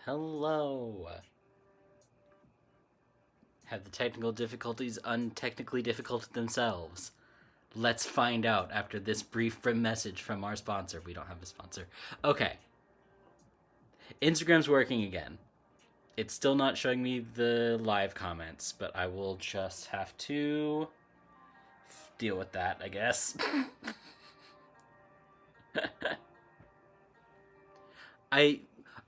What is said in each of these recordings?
Hello. Have the technical difficulties untechnically difficult themselves? Let's find out after this brief message from our sponsor. We don't have a sponsor. Okay. Instagram's working again. It's still not showing me the live comments, but I will just have to deal with that, I guess. I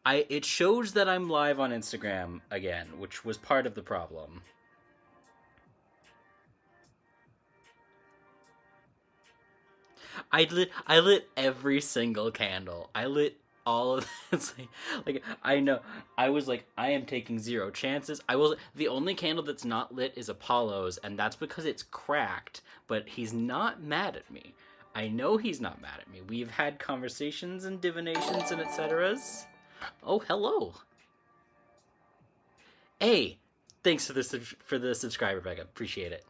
it shows that I'm live on Instagram again, which was part of the problem. I lit every single candle. I lit all of this. Like I know I was like I am taking zero chances. I will the only candle that's not lit is Apollo's, and that's because it's cracked, but he's not mad at me. I know he's not mad at me. We've had conversations and divinations and etceteras. Oh, hello. Hey, thanks for the subscriber, Becca. Appreciate it.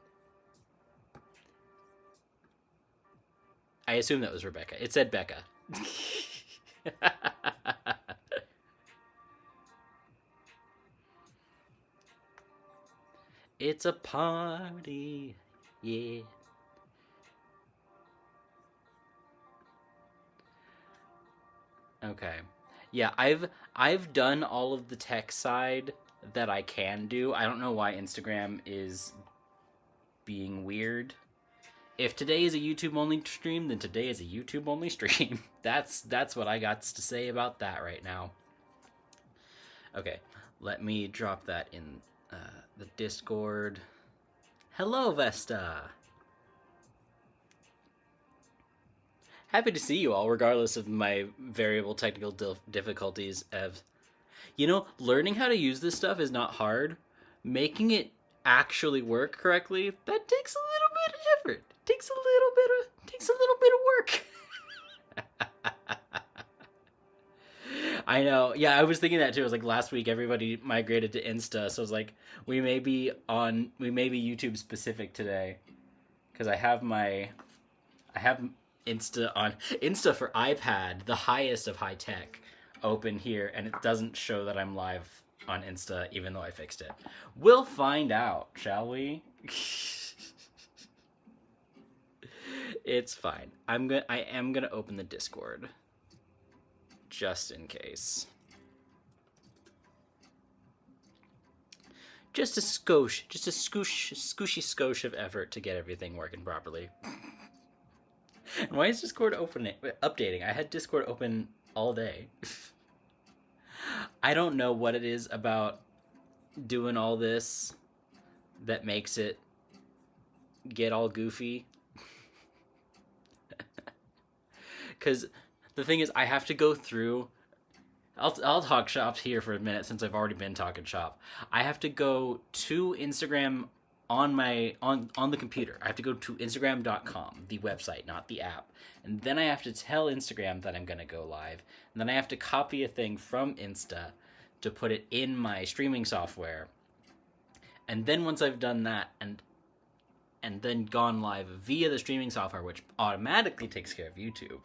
I assume that was Rebecca. It said Becca. It's a party. Yeah. Okay. Yeah, I've done all of the tech side that I can do. I don't know why Instagram is being weird. If today is a YouTube only stream, then today is a YouTube only stream. That's what I got to say about that right now. Okay, let me drop that in the Discord. Hello, Vesta. Happy to see you all, regardless of my variable technical difficulties. Learning how to use this stuff is not hard. Making it actually work correctly, that takes a little bit of effort. Takes a little bit of work. I know. Yeah, I was thinking that too. It was like last week everybody migrated to Insta, so I was like, we may be YouTube specific today, because I have Insta for iPad, the highest of high tech, open here, and it doesn't show that I'm live on Insta, even though I fixed it. We'll find out, shall we? It's fine. I am gonna open the Discord, just in case. Just a scooshy skosh of effort to get everything working properly. And why is Discord updating? I had Discord open all day. I don't know what it is about doing all this that makes it get all goofy. Because the thing is, I have to go through. I'll talk shop here for a minute since I've already been talking shop. I have to go to Instagram on the computer. I have to go to Instagram.com, the website, not the app. And then I have to tell Instagram that I'm going to go live. And then I have to copy a thing from Insta to put it in my streaming software. And then once I've done that and then gone live via the streaming software, which automatically takes care of YouTube,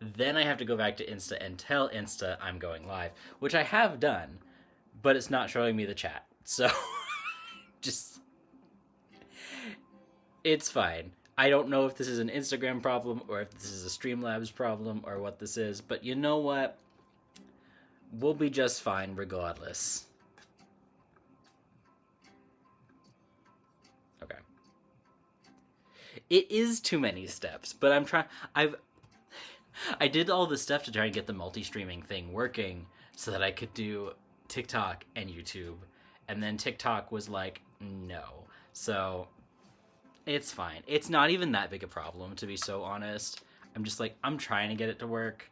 then I have to go back to Insta and tell Insta I'm going live, which I have done, but it's not showing me the chat. So just it's fine. I don't know if this is an Instagram problem or if this is a Streamlabs problem or what this is, but you know what? We'll be just fine regardless. Okay. It is too many steps, but I did all this stuff to try and get the multi-streaming thing working so that I could do TikTok and YouTube, and then TikTok was like, no. So it's fine. It's not even that big a problem, to be so honest. I'm just like, I'm trying to get it to work.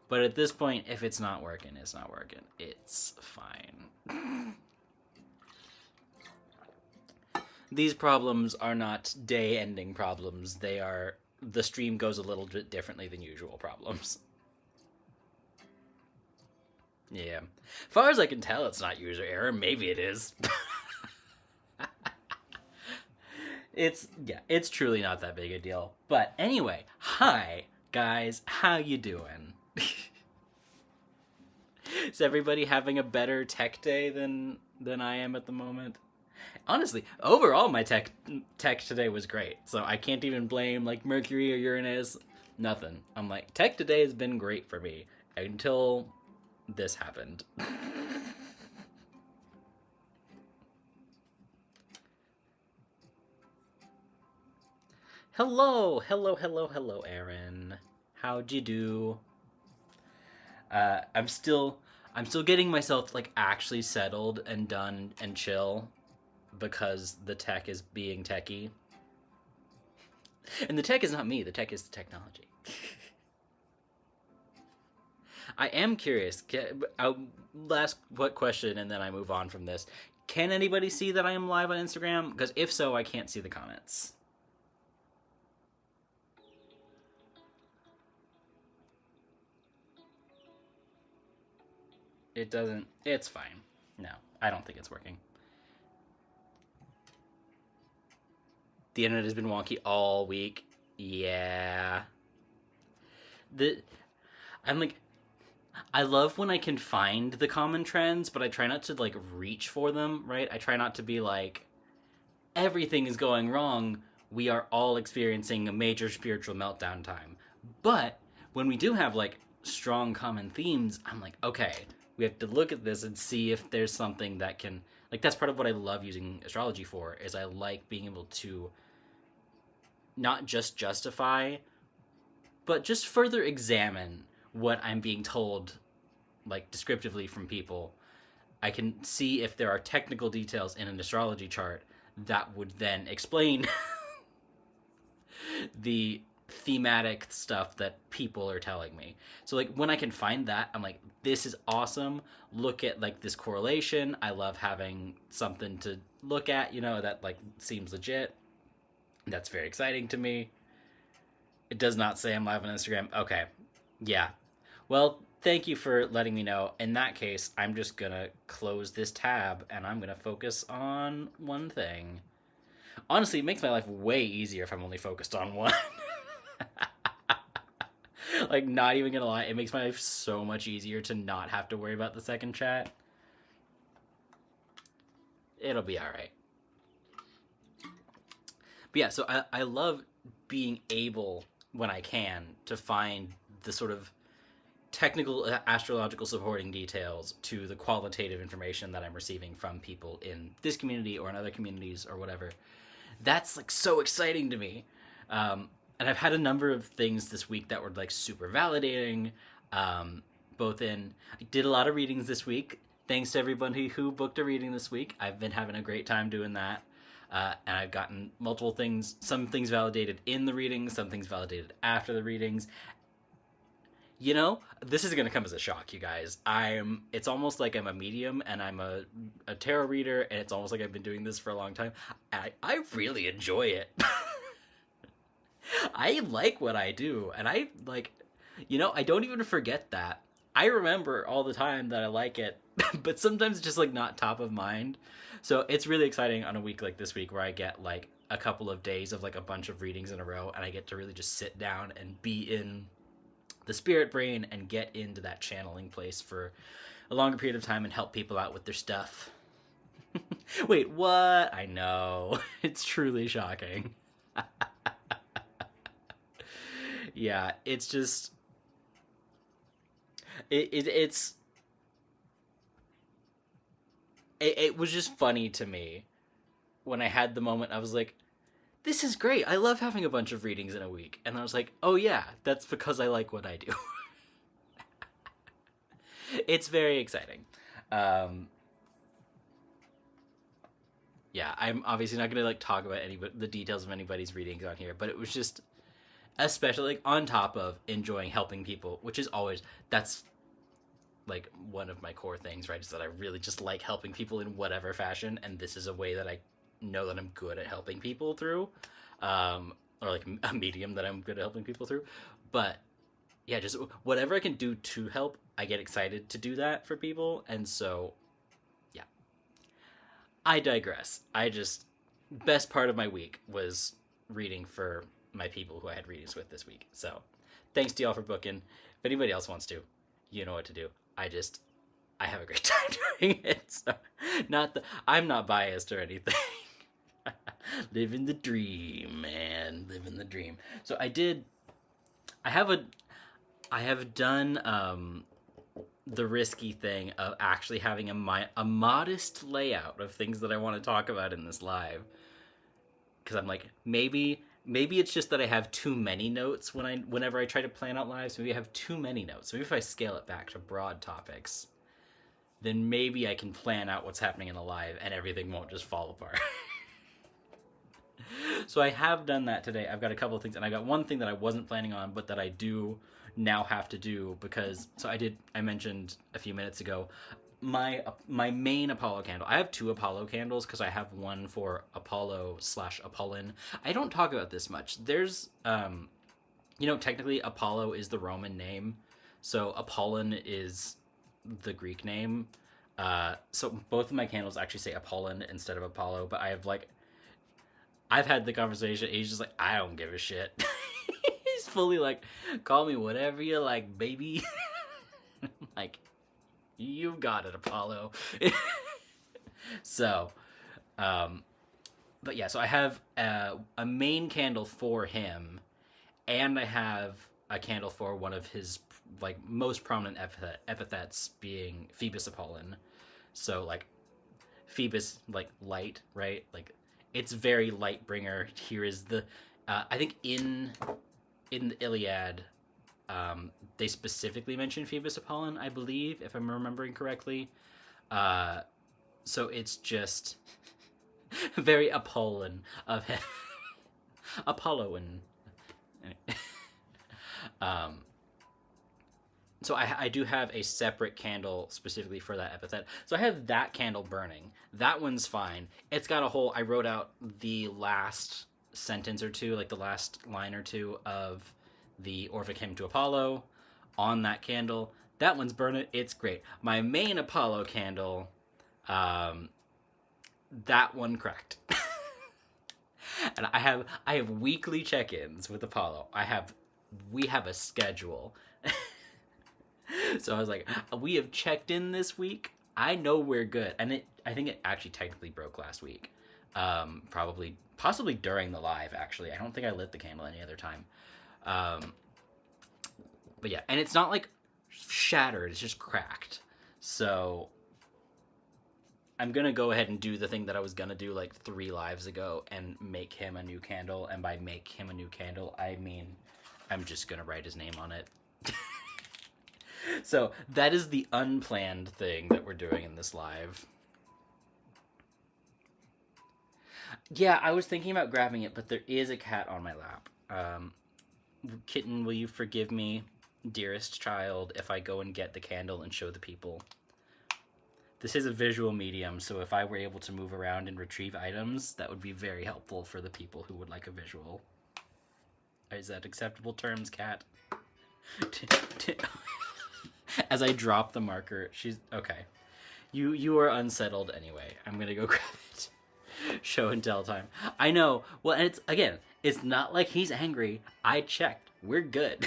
But at this point, if it's not working, it's not working. It's fine. These problems are not day-ending problems. They are the stream goes a little bit differently than usual problems. Yeah. As far as I can tell, it's not user error. Maybe it is. It's truly not that big a deal. But anyway, hi guys, how you doing? Is everybody having a better tech day than I am at the moment? Honestly, overall my tech today was great. So I can't even blame like Mercury or Uranus. Nothing. I'm like, tech today has been great for me until this happened. Hello, Aaron. How'd you do? I'm still getting myself like actually settled and done and chill because the tech is being techy. And the tech is not me, the tech is the technology. I am curious. I'll last what question and then I move on from this. Can anybody see that I am live on Instagram? Because if so, I can't see the comments. It doesn't. It's fine. No, I don't think it's working. The internet has been wonky all week. Yeah. The I'm like I love when I can find the common trends, but I try not to like reach for them, right? I try not to be like everything is going wrong. We are all experiencing a major spiritual meltdown time. But when we do have like strong common themes, I'm like, okay, we have to look at this and see if there's something that can like that's part of what I love using astrology for is I like being able to not just justify but just further examine what I'm being told like descriptively from people. I can see if there are technical details in an astrology chart that would then explain the thematic stuff that people are telling me. So like when I can find that, I'm like, this is awesome. Look at like this correlation. I love having something to look at, that like seems legit. That's very exciting to me. It does not say I'm live on Instagram. Okay. Yeah. Well, thank you for letting me know. In that case, I'm just gonna close this tab and I'm gonna focus on one thing. Honestly, it makes my life way easier if I'm only focused on one. Like, not even gonna lie, it makes my life so much easier to not have to worry about the second chat. It'll be alright. But yeah, so I love being able, when I can, to find the sort of technical astrological supporting details to the qualitative information that I'm receiving from people in this community or in other communities or whatever. That's like so exciting to me. And I've had a number of things this week that were like super validating. Both in, I did a lot of readings this week. Thanks to everybody who booked a reading this week. I've been having a great time doing that. And I've gotten multiple things, some things validated in the readings, some things validated after the readings. This is going to come as a shock, you guys. It's almost like I'm a medium and I'm a tarot reader, and it's almost like I've been doing this for a long time. I really enjoy it. I like what I do, and I like, I don't even forget that. I remember all the time that I like it, but sometimes it's just like not top of mind. So it's really exciting on a week like this week where I get like a couple of days of like a bunch of readings in a row, and I get to really just sit down and be in the spirit brain and get into that channeling place for a longer period of time and help people out with their stuff. Wait, what? I know. It's truly shocking. Yeah, it's just it's it was just funny to me when I had the moment. I was like, this is great. I love having a bunch of readings in a week. And I was like, oh yeah, that's because I like what I do. It's very exciting. Yeah, I'm obviously not gonna like talk about the details of anybody's readings on here, but it was just especially like on top of enjoying helping people, which is always that's like one of my core things, right? Is that I really just like helping people in whatever fashion, and this is a way that I know that I'm good at helping people through, or like a medium that I'm good at helping people through. But yeah, just whatever I can do to help, I get excited to do that for people. And so yeah, I digress. Best part of my week was reading for my people who I had readings with this week. So thanks to y'all for booking. If anybody else wants to, you know what to do. I have a great time doing it. So I'm not biased or anything. Living the dream, man. Living the dream. So I have done the risky thing of actually having a modest layout of things that I want to talk about in this live. Because I'm like, maybe it's just that I have too many notes whenever I try to plan out lives. Maybe I have too many notes. Maybe if I scale it back to broad topics, then maybe I can plan out what's happening in the live and everything won't just fall apart. So I have done that today. I've got a couple of things, and I got one thing that I wasn't planning on, but that I do now have to do because I mentioned a few minutes ago my main Apollo candle. I have 2 Apollo candles because I have one for Apollo/Apollon. I don't talk about this much. There's technically Apollo is the Roman name, so Apollon is the Greek name. So both of my candles actually say Apollon instead of Apollo, but I've had the conversation. He's just like, I don't give a shit. He's fully like, call me whatever you like, baby. Like, you got it, Apollo. So, but yeah, so I have a main candle for him, and I have a candle for one of his like most prominent epithets being Phoebus Apollon. So like Phoebus, like light, right? Like it's very light bringer. Here is the I think in the Iliad, they specifically mention Phoebus Apollon, I believe, if I'm remembering correctly. So it's just very Apollon of him. Apolloan. So I do have a separate candle specifically for that epithet. So I have that candle burning. That one's fine. It's got a whole... I wrote out the last sentence or two, like the last line or two of the Orphic Hymn to Apollo on that candle. That one's burning. It's great. My main Apollo candle, that one cracked. And I have weekly check-ins with Apollo. We have a schedule. So I was like, we have checked in this week. I know we're good. And I think it actually technically broke last week. Possibly during the live, actually. I don't think I lit the candle any other time. But yeah, and it's not like shattered, it's just cracked. So I'm gonna go ahead and do the thing that I was gonna do like 3 lives ago and make him a new candle. And by make him a new candle, I mean I'm just gonna write his name on it. So that is the unplanned thing that we're doing in this live. Yeah, I was thinking about grabbing it, but there is a cat on my lap. Kitten, will you forgive me, dearest child, if I go and get the candle and show the people? This is a visual medium, so if I were able to move around and retrieve items, that would be very helpful for the people who would like a visual. Is that acceptable terms, cat? As I drop the marker, she's... Okay. You are unsettled anyway. I'm gonna go grab it. Show and tell time. I know. Well, and it's not like he's angry. I checked. We're good.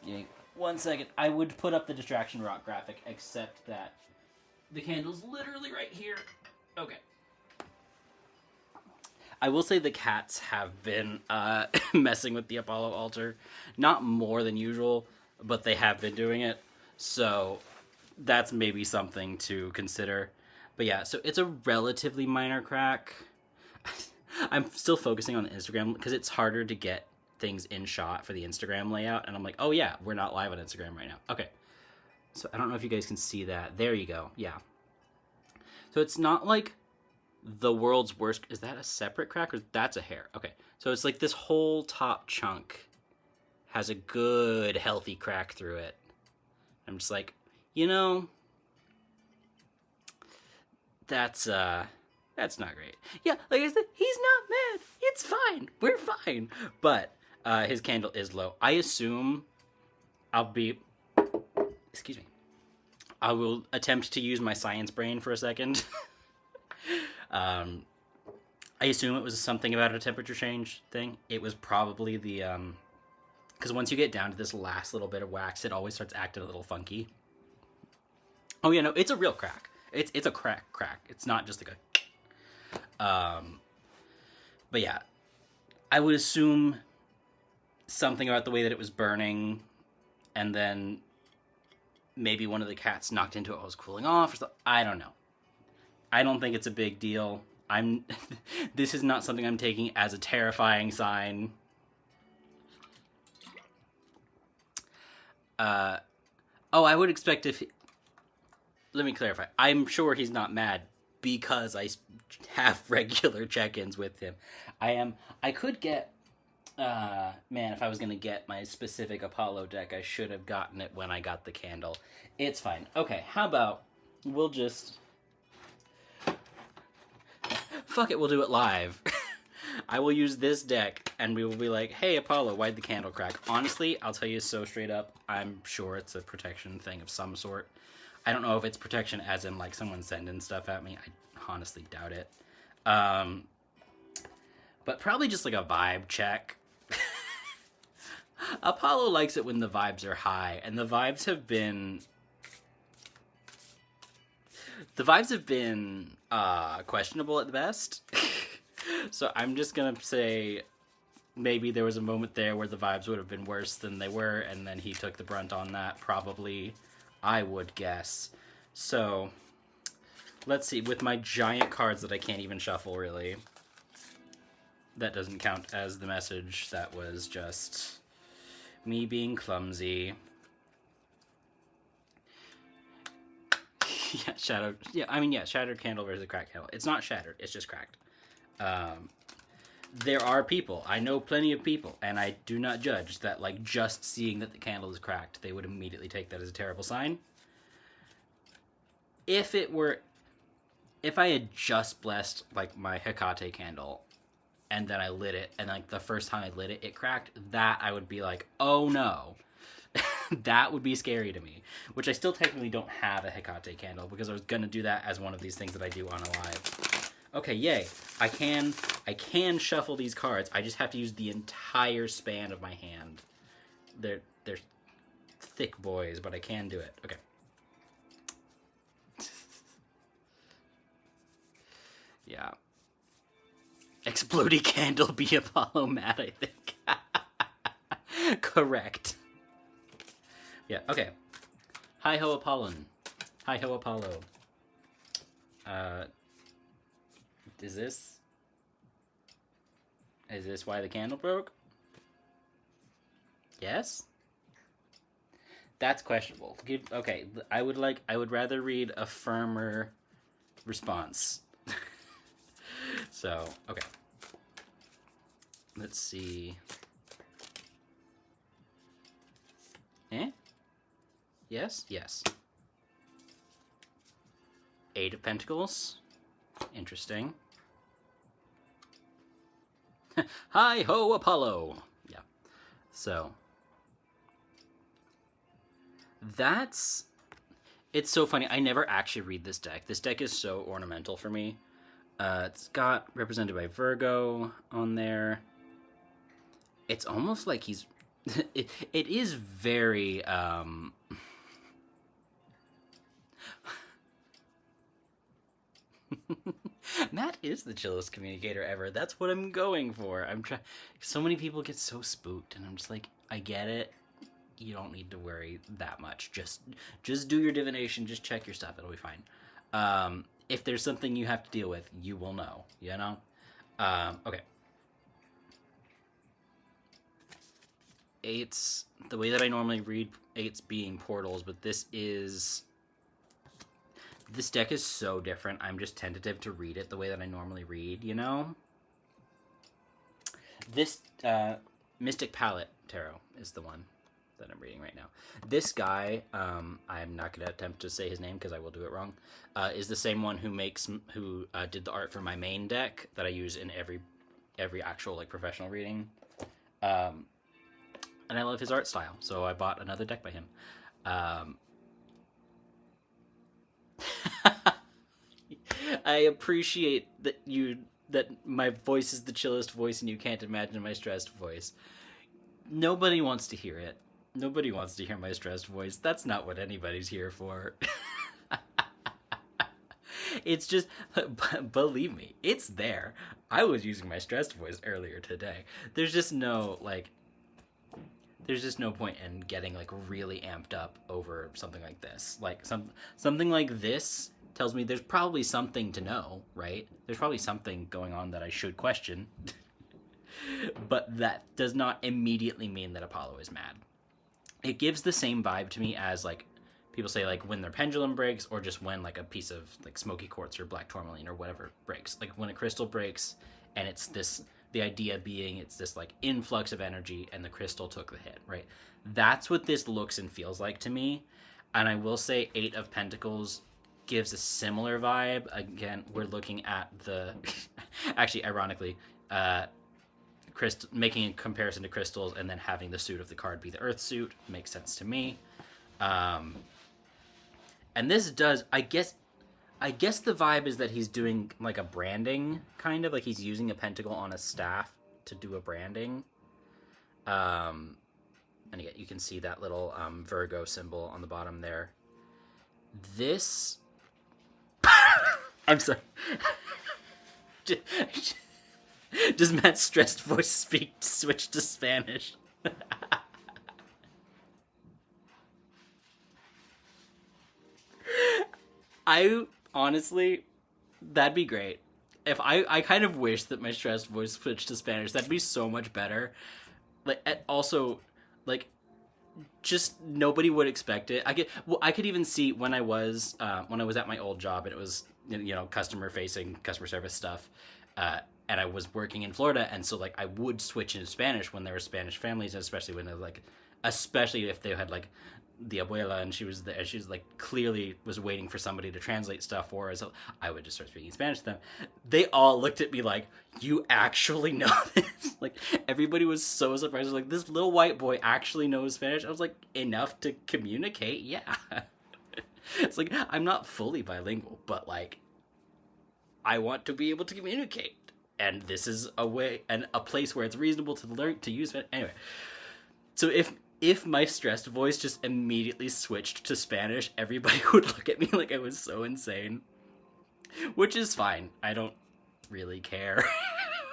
Yeah. 1 second. I would put up the distraction rock graphic, except that the candle's literally right here. Okay. I will say the cats have been messing with the Apollo altar. Not more than usual, but they have been doing it. So that's maybe something to consider. But yeah, so it's a relatively minor crack. I'm still focusing on the Instagram because it's harder to get things in shot for the Instagram layout. And I'm like, oh yeah, we're not live on Instagram right now. Okay. So I don't know if you guys can see that. There you go. Yeah. So it's not like the world's worst. Is that a separate crack or that's a hair? Okay. So it's like this whole top chunk has a good healthy crack through it. I'm just like, that's not great. Yeah, like I said, he's not mad. It's fine. We're fine. But his candle is low. I assume excuse me. I will attempt to use my science brain for a second. I assume it was something about a temperature change thing. It was probably the because once you get down to this last little bit of wax, it always starts acting a little funky. Oh yeah, no, it's a real crack. It's a crack. It's not just like a. But yeah, I would assume something about the way that it was burning, and then maybe one of the cats knocked into it while it was cooling off. Or something. I don't know. I don't think it's a big deal. I'm. This is not something I'm taking as a terrifying sign. I would expect if. Let me clarify. I'm sure he's not mad because I have regular check-ins with him. I could get. Man, if I was gonna get my specific Apollo deck, I should have gotten it when I got the candle. It's fine. Okay, how about we'll just. Fuck it, we'll do it live. I will use this deck, and we will be like, hey, Apollo, why'd the candle crack? Honestly, I'll tell you so straight up, I'm sure it's a protection thing of some sort. I don't know if it's protection as in, like, someone sending stuff at me. I honestly doubt it. But probably just, like, a vibe check. Apollo likes it when the vibes are high, and the vibes have been... questionable at the best. So I'm just gonna say maybe there was a moment there where the vibes would have been worse than they were, and then he took the brunt on that, probably, I would guess. So, let's see, with my giant cards that I can't even shuffle, really, that doesn't count as the message, that was just me being clumsy. Shattered candle versus cracked candle. It's not shattered, it's just cracked. There are people, I know plenty of people, and I do not judge, that, like, just seeing that the candle is cracked, they would immediately take that as a terrible sign. If I had just blessed, like, my Hecate candle, and then I lit it, and, like, the first time I lit it, it cracked, that I would be like, oh no. That would be scary to me. Which I still technically don't have a Hecate candle, because I was gonna do that as one of these things that I do on a live. Okay, yay. I can shuffle these cards. I just have to use the entire span of my hand. They're thick boys, but I can do it. Okay. Yeah. Explodey candle be Apollo mad, I think. Correct. Yeah, okay. Hi-ho Apollon. Hi-ho Apollo. Is this why the candle broke? Yes? That's questionable. Okay, I would rather read a firmer response. So, okay. Let's see. Yes? Yes. Eight of Pentacles. Interesting. Hi-ho, Apollo! Yeah. So. It's so funny. I never actually read this deck. This deck is so ornamental for me. It's got represented by Virgo on there. It's almost like he's... it is very... Matt is the chillest communicator ever. That's what I'm going for. So many people get so spooked, and I'm just like, I get it. You don't need to worry that much. Just do your divination. Just check your stuff. It'll be fine. If there's something you have to deal with, you will know. You know? Okay. Eights, the way that I normally read eights being portals, but this deck is so different. I'm just tentative to read it the way that I normally read, you know? This, Mystic Palette Tarot is the one that I'm reading right now. This guy, I'm not going to attempt to say his name because I will do it wrong, is the same one who did the art for my main deck that I use in every actual, like, professional reading. And I love his art style, so I bought another deck by him. I appreciate that my voice is the chillest voice and you can't imagine my stressed voice. Nobody wants to hear it. Nobody wants to hear my stressed voice. That's not what anybody's here for. It's just, believe me, it's there. I was using my stressed voice earlier today. There's just no, like, there's just no point in getting, like, really amped up over something like this. Like, something like this tells me there's probably something to know, right? There's probably something going on that I should question. But that does not immediately mean that Apollo is mad. It gives the same vibe to me as, like, people say, like, when their pendulum breaks, or just when, like, a piece of, like, smoky quartz or black tourmaline or whatever breaks. Like, when a crystal breaks, and it's this, the idea being it's this, like, influx of energy, and the crystal took the hit, right? That's what this looks and feels like to me. And I will say Eight of Pentacles gives a similar vibe. Again, we're looking at the... Actually, ironically, making a comparison to crystals and then having the suit of the card be the Earth suit makes sense to me. And this does, I guess the vibe is that he's doing like a branding, kind of like he's using a pentacle on a staff to do a branding. And again, you can see that little Virgo symbol on the bottom there. This, I'm sorry. Does Matt's stressed voice switch to Spanish? I honestly, that'd be great. If I kind of wish that my stressed voice switched to Spanish. That'd be so much better. Like, also, like, just nobody would expect it. I could even see when I was at my old job, and it was, customer facing, customer service stuff, and I was working in Florida, and so, like, I would switch into Spanish when there were Spanish families, and especially when they were, like, especially if they had, like, the abuela, and she was there, she was, like, clearly was waiting for somebody to translate stuff for her, so I would just start speaking Spanish to them. They all looked at me like, you actually know this? Like, everybody was so surprised. Like, this little white boy actually knows Spanish? I was like, enough to communicate? Yeah. It's like, I'm not fully bilingual, but, like, I want to be able to communicate. And this is a way, and a place where it's reasonable to learn to use it. Anyway, so if my stressed voice just immediately switched to Spanish, everybody would look at me like I was so insane. Which is fine. I don't really care.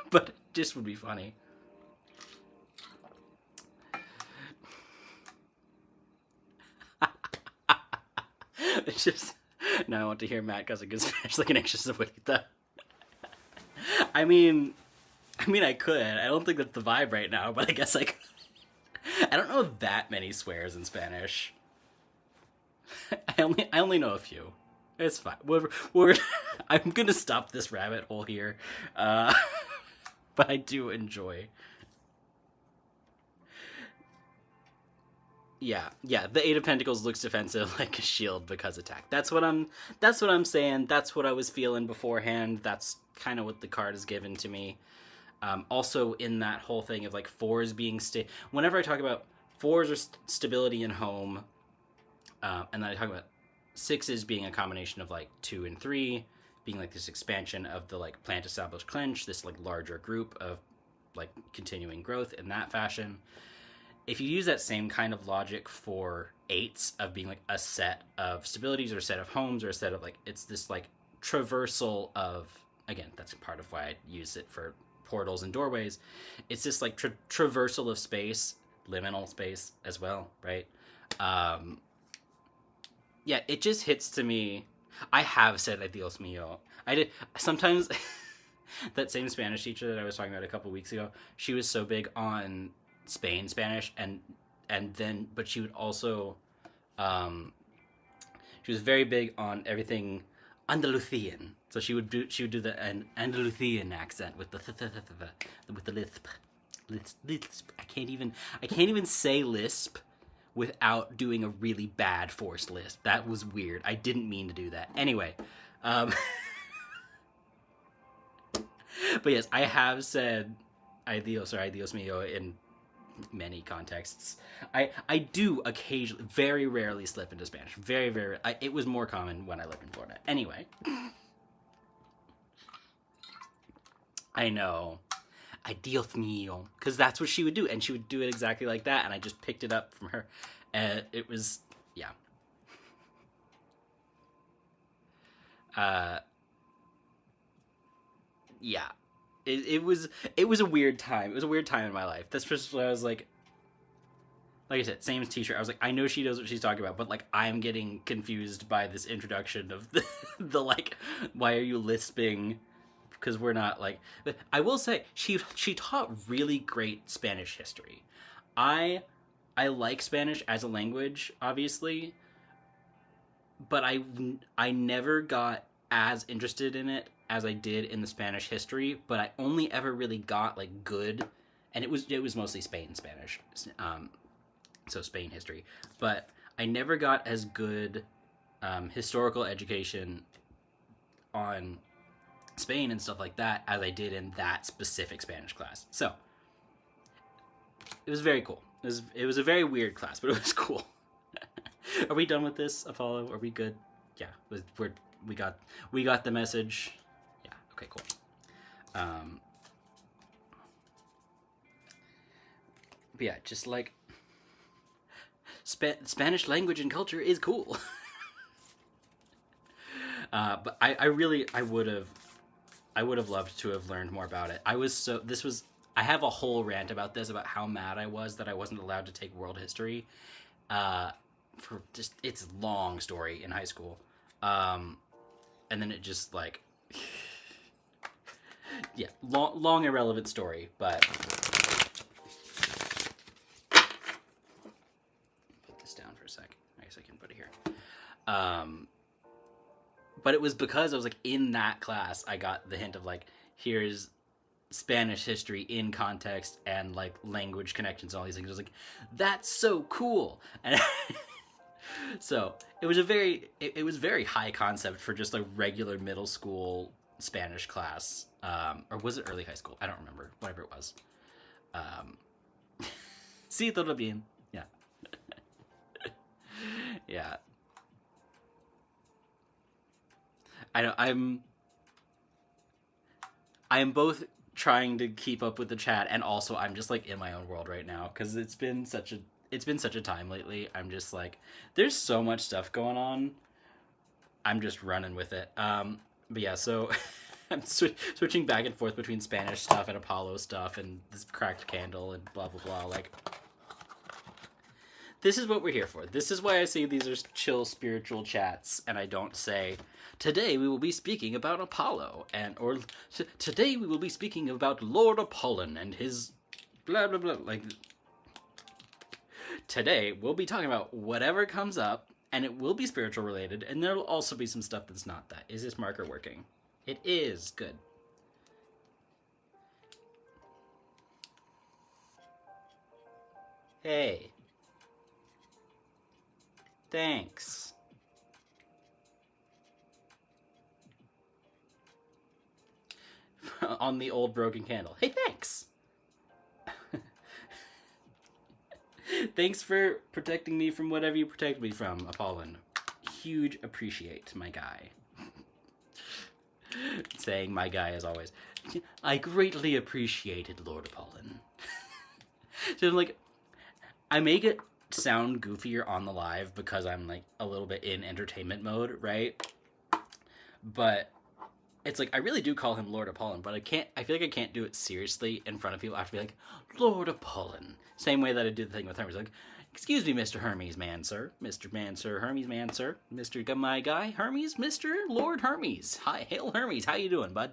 But it just would be funny. It's just... Now I want to hear Matt because of good Spanish like an anxious abuelita. I mean, I could. I don't think that's the vibe right now, but I guess I could. I don't know that many swears in Spanish. I only know a few. It's fine. I'm gonna stop this rabbit hole here, but I do enjoy. Yeah. The Eight of Pentacles looks defensive, like a shield because attack. That's what I'm saying. That's what I was feeling beforehand. That's kind of what the card has given to me. Also, in that whole thing of, like, fours being whenever I talk about fours or stability in home, and then I talk about sixes being a combination of, like, 2 and 3, being, like, this expansion of the, like, plant established clench, this, like, larger group of, like, continuing growth in that fashion. If you use that same kind of logic for eights of being, like, a set of stabilities or a set of homes or a set of, like, it's this, like, traversal of, again, that's part of why I use it for portals and doorways. It's this, like, traversal of space, liminal space as well, right? Yeah, it just hits to me. I have said Dios mío. I did sometimes. That same Spanish teacher that I was talking about a couple weeks ago, she was so big on Spain Spanish, and then, but she would also, she was very big on everything Andalusian. So she would do the Andalusian accent with the lisp. I can't even say lisp without doing a really bad forced lisp. That was weird. I didn't mean to do that. Anyway, but yes, I have said "Ay Dios" or "Ay Dios mío" in many contexts. I do occasionally, very rarely, slip into Spanish. Very, very. It was more common when I lived in Florida. Anyway, I know. Ay Dios mío, because that's what she would do, and she would do it exactly like that, and I just picked it up from her, and it was, yeah. Uh, yeah, it was a weird time. It was a weird time in my life. That's just what I was like I said, same T-shirt. I was like, I know she knows what she's talking about, but like, I'm getting confused by this introduction of the like, why are you lisping? Because we're not like. But I will say, she taught really great Spanish history. I I like Spanish as a language, obviously, but I never got as interested in it as I did in the Spanish history. But I only ever really got like good, and it was mostly Spain Spanish. So Spain history, but I never got as good historical education on Spain and stuff like that as I did in that specific Spanish class. So it was very cool. It was a very weird class, but it was cool. Are we done with this, Apollo? Are we good? Yeah, we got the message. Yeah. Okay. Cool. Um, but yeah, just like Spanish language and culture is cool. But I would have loved to have learned more about it. I have a whole rant about this, about how mad I was that I wasn't allowed to take world history. For just, it's a long story in high school. And then it just like, yeah, long irrelevant story, but put this down for a sec. I guess I can put it here. But it was because I was like in that class, I got the hint of like, here's Spanish history in context and like language connections and all these things. I was like, that's so cool. And so it was it was very high concept for just a regular middle school Spanish class. Or was it early high school? I don't remember. Whatever it was. Sí, todo bien. Yeah. Yeah. I know I'm both trying to keep up with the chat and also I'm just like in my own world right now because it's been such a time lately. I'm just like, there's so much stuff going on. I'm just running with it. But yeah, so I'm switching back and forth between Spanish stuff and Apollo stuff and this cracked candle and blah blah blah. Like, this is what we're here for. This is why I say these are chill spiritual chats, and I don't say, today we will be speaking about Apollo, or today we will be speaking about Lord Apollon and his blah blah blah. Like, today we'll be talking about whatever comes up, and it will be spiritual related, and there'll also be some stuff that's not that. Is this marker working? It is. Good. Hey. Thanks. On the old broken candle. Hey, thanks. Thanks for protecting me from whatever you protect me from, Apollon. Huge appreciate, my guy. Saying my guy as always. I greatly appreciated Lord Apollon. So I'm like, I make it sound goofier on the live because I'm like a little bit in entertainment mode, right? But it's like, I really do call him Lord Apollon, but I feel like I can't do it seriously in front of people. I have to be like, Lord Apollon. Same way that I do the thing with Hermes. Like, excuse me, Mr. Hermes, man, sir. Mr. Man, sir. Hermes, man, sir. Mr. My guy, Hermes, Mr. Lord Hermes. Hi, hail Hermes. How you doing, bud?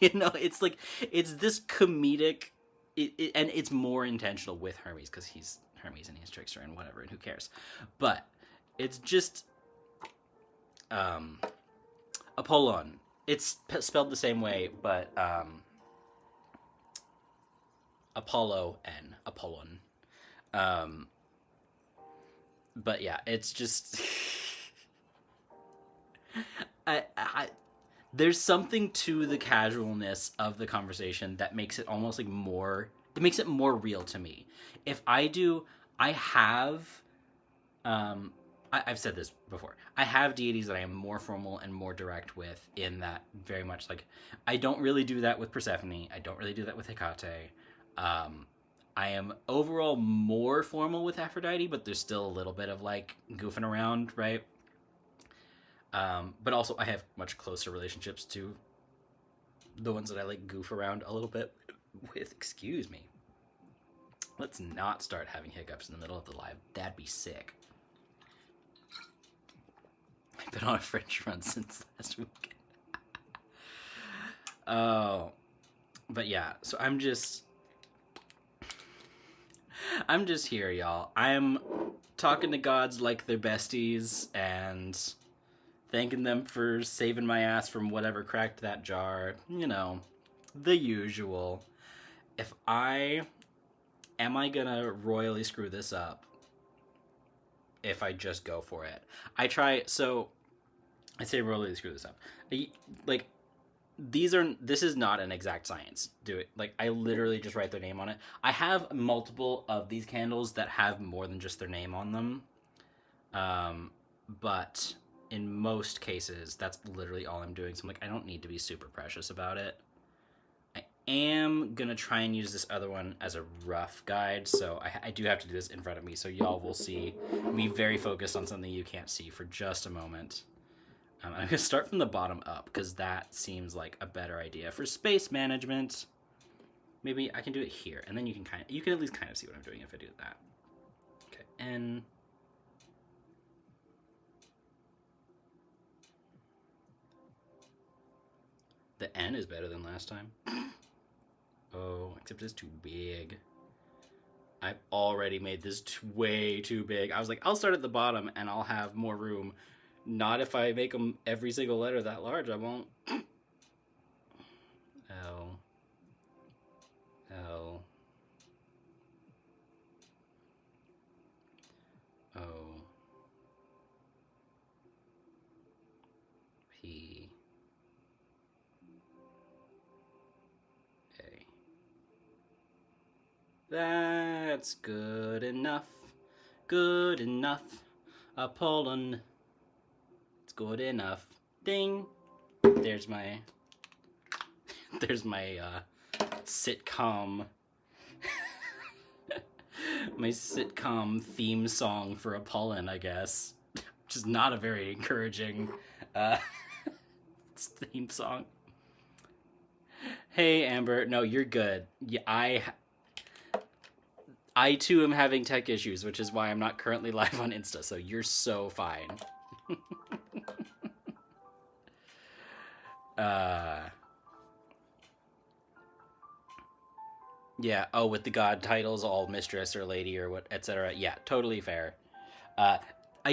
You know, it's like, it's this comedic, and it's more intentional with Hermes because he's Hermes and he's trickster and whatever, and who cares? But it's just, Apollon. It's spelled the same way, but Apollo and Apollon. But yeah, it's just there's something to the casualness of the conversation that makes it almost like more. It makes it more real to me. If I do, I have. I've said this before. I have deities that I am more formal and more direct with, in that very much like, I don't really do that with Persephone. I don't really do that with Hecate. I am overall more formal with Aphrodite, but there's still a little bit of like goofing around, right? But also, I have much closer relationships to the ones that I like goof around a little bit with. Excuse me. Let's not start having hiccups in the middle of the live. That'd be sick. I've been on a French run since last week. Oh, but yeah. So I'm just here, y'all. I'm talking to gods like they're besties and thanking them for saving my ass from whatever cracked that jar. You know, the usual. Am I gonna royally screw this up if I just go for it? I say royally screw this up. Like, this is not an exact science. Do it. Like, I literally just write their name on it. I have multiple of these candles that have more than just their name on them. But in most cases, that's literally all I'm doing. So I'm like, I don't need to be super precious about it. I am going to try and use this other one as a rough guide. So I do have to do this in front of me. So y'all will see me very focused on something you can't see for just a moment. I'm going to start from the bottom up because that seems like a better idea. For space management, maybe I can do it here. And then you can at least kind of see what I'm doing if I do that. Okay, N. The N is better than last time. Oh, except it's too big. I've already made this way too big. I was like, I'll start at the bottom and I'll have more room. Not if I make them every single letter that large, I won't. L. L. O. P. A. That's good enough. Good enough. Apollon. It's good enough. Ding. There's my sitcom my sitcom theme song for Apollon, I guess. Which is not a very encouraging theme song. Hey, Amber. No, you're good. Yeah, I too am having tech issues, which is why I'm not currently live on Insta, so you're so fine. Yeah, oh, with the god titles, all mistress or lady or what, etc. Yeah, totally fair. I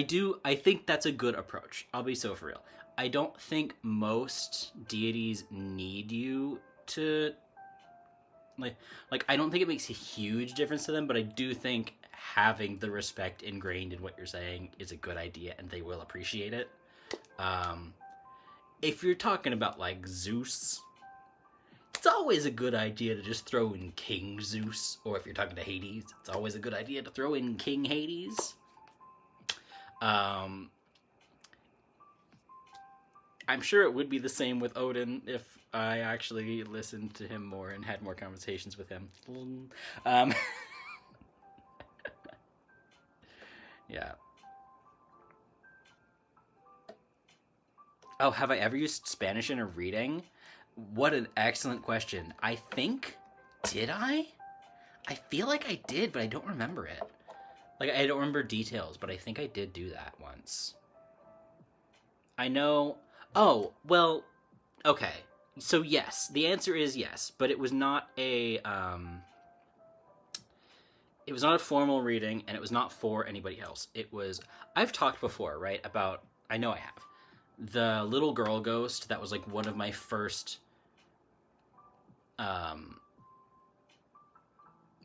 think that's a good approach. I'll be so for real. I don't think most deities need you to like I don't think it makes a huge difference to them, but I do think having the respect ingrained in what you're saying is a good idea and they will appreciate it. If you're talking about like Zeus, it's always a good idea to just throw in King Zeus, or if you're talking to Hades, it's always a good idea to throw in King Hades. I'm sure it would be the same with Odin if I actually listened to him more and had more conversations with him. Yeah. Oh, have I ever used Spanish in a reading? What an excellent question. I think, did I? I feel like I did, but I don't remember it. Like, I don't remember details, but I think I did do that once. I know. Oh, well, okay. So yes, the answer is yes, but it was not a formal reading, and it was not for anybody else. It was, I've talked before, right, about, I know I have, the little girl ghost that was like one of my first,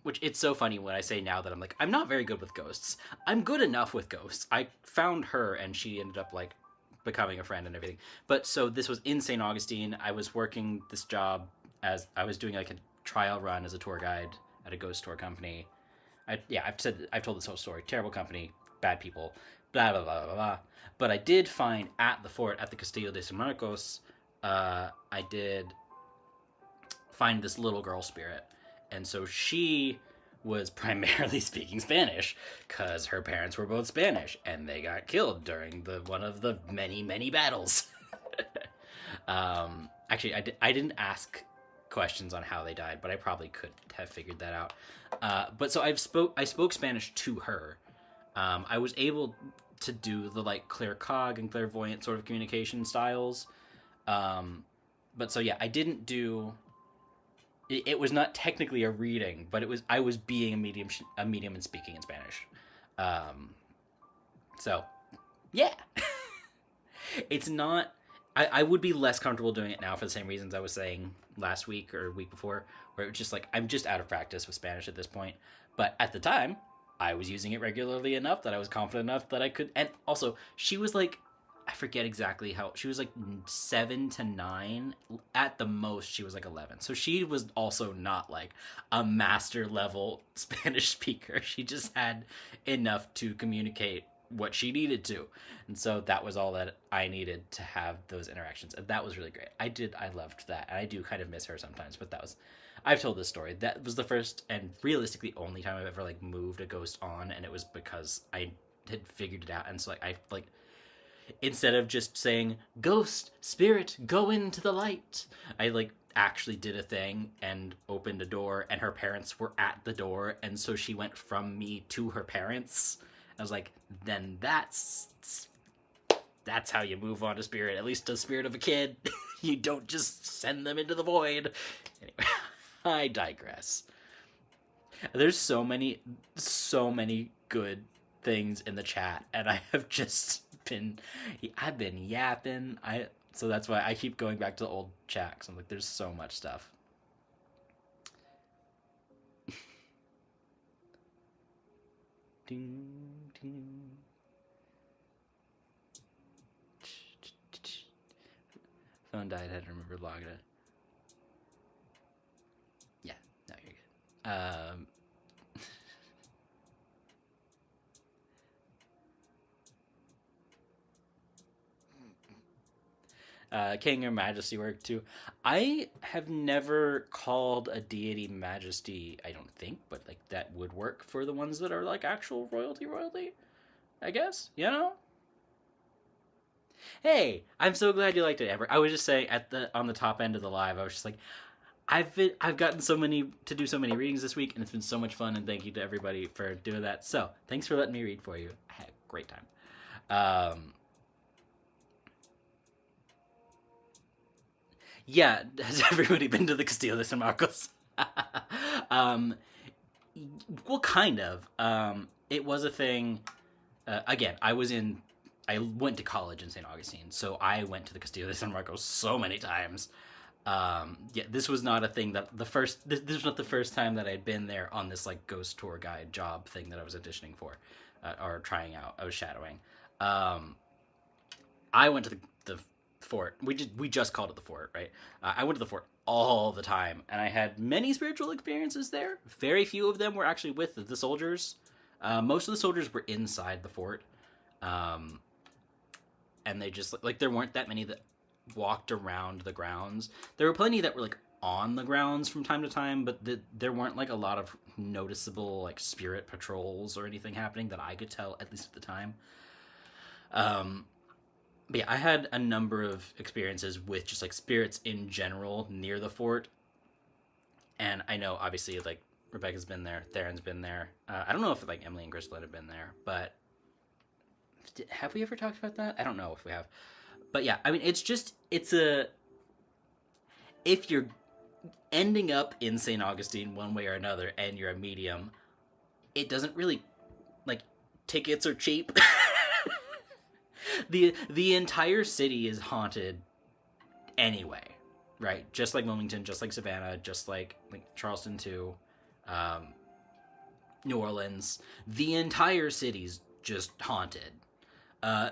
which it's so funny when I say now that I'm like, I'm not very good with ghosts. I'm good enough with ghosts. I found her and she ended up like becoming a friend and everything. But so this was in St. Augustine. I was working this job as I was doing like a trial run as a tour guide at a ghost tour company. I've told this whole story. Terrible company, bad people, blah blah blah blah blah. But I did find at the fort at the Castillo de San Marcos, I did find this little girl spirit, and so she was primarily speaking Spanish because her parents were both Spanish and they got killed during the one of the many battles. Actually, I didn't ask questions on how they died, but I probably could have figured that out. But so I spoke Spanish to her. I was able to do the like claircog and clairvoyant sort of communication styles. But so yeah, I didn't do. It was not technically a reading, but I was being a medium and speaking in Spanish. So yeah, it's not. I would be less comfortable doing it now for the same reasons I was saying last week or week before, where it was just like I'm just out of practice with Spanish at this point. But at the time, I was using it regularly enough that I was confident enough that I could. And also, she was like, I forget exactly how she was like 7 to 9 at the most. She was like 11, so she was also not like a master level Spanish speaker. She just had enough to communicate what she needed to, and so that was all that I needed to have those interactions, and that was really great. I loved that, and I do kind of miss her sometimes, but that was, I've told this story, that was the first and realistically only time I've ever like moved a ghost on, and it was because I had figured it out. And so like I like, instead of just saying ghost spirit go into the light, I like actually did a thing and opened a door, and her parents were at the door, and so she went from me to her parents. I was like, then that's how you move on to spirit, at least the spirit of a kid. You don't just send them into the void. Anyway, I digress. There's so many good things in the chat, and I've been yapping. So that's why I keep going back to the old chat, because I'm like, there's so much stuff. Ding, ding. Phone died. I had to remember to log it. Yeah, no, you're good. King or Majesty work too. I have never called a deity Majesty, I don't think, but like that would work for the ones that are like actual royalty, I guess, you know? Hey, I'm so glad you liked it, Amber. I was just saying on the top end of the live, I was just like, I've gotten to do so many readings this week, and it's been so much fun, and thank you to everybody for doing that. So thanks for letting me read for you. I had a great time. Yeah, has everybody been to the Castillo de San Marcos? Well, kind of. It was a thing. Again, I went to college in St. Augustine, so I went to the Castillo de San Marcos so many times. Yeah, this was not a thing that this was not the first time that I'd been there on this like ghost tour guide job thing that I was auditioning for, or trying out. I was shadowing. I went to the fort. We just called it the fort, right? I went to the fort all the time, and I had many spiritual experiences there. Very few of them were actually with the soldiers. Most of the soldiers were inside the fort, and they just like there weren't that many that walked around the grounds. There were plenty that were like on the grounds from time to time, but there weren't like a lot of noticeable like spirit patrols or anything happening that I could tell, at least at the time. But yeah, I had a number of experiences with just like spirits in general near the fort, and I know obviously like Rebecca's been there, Theron's been there. I don't know if like Emily and Crystal have been there, but have we ever talked about that? I don't know if we have. But yeah, I mean, if you're ending up in St. Augustine one way or another and you're a medium, it doesn't really, like, tickets are cheap. The entire city is haunted anyway, right? Just like Wilmington, just like Savannah, just like Charleston too, New Orleans. The entire city's just haunted.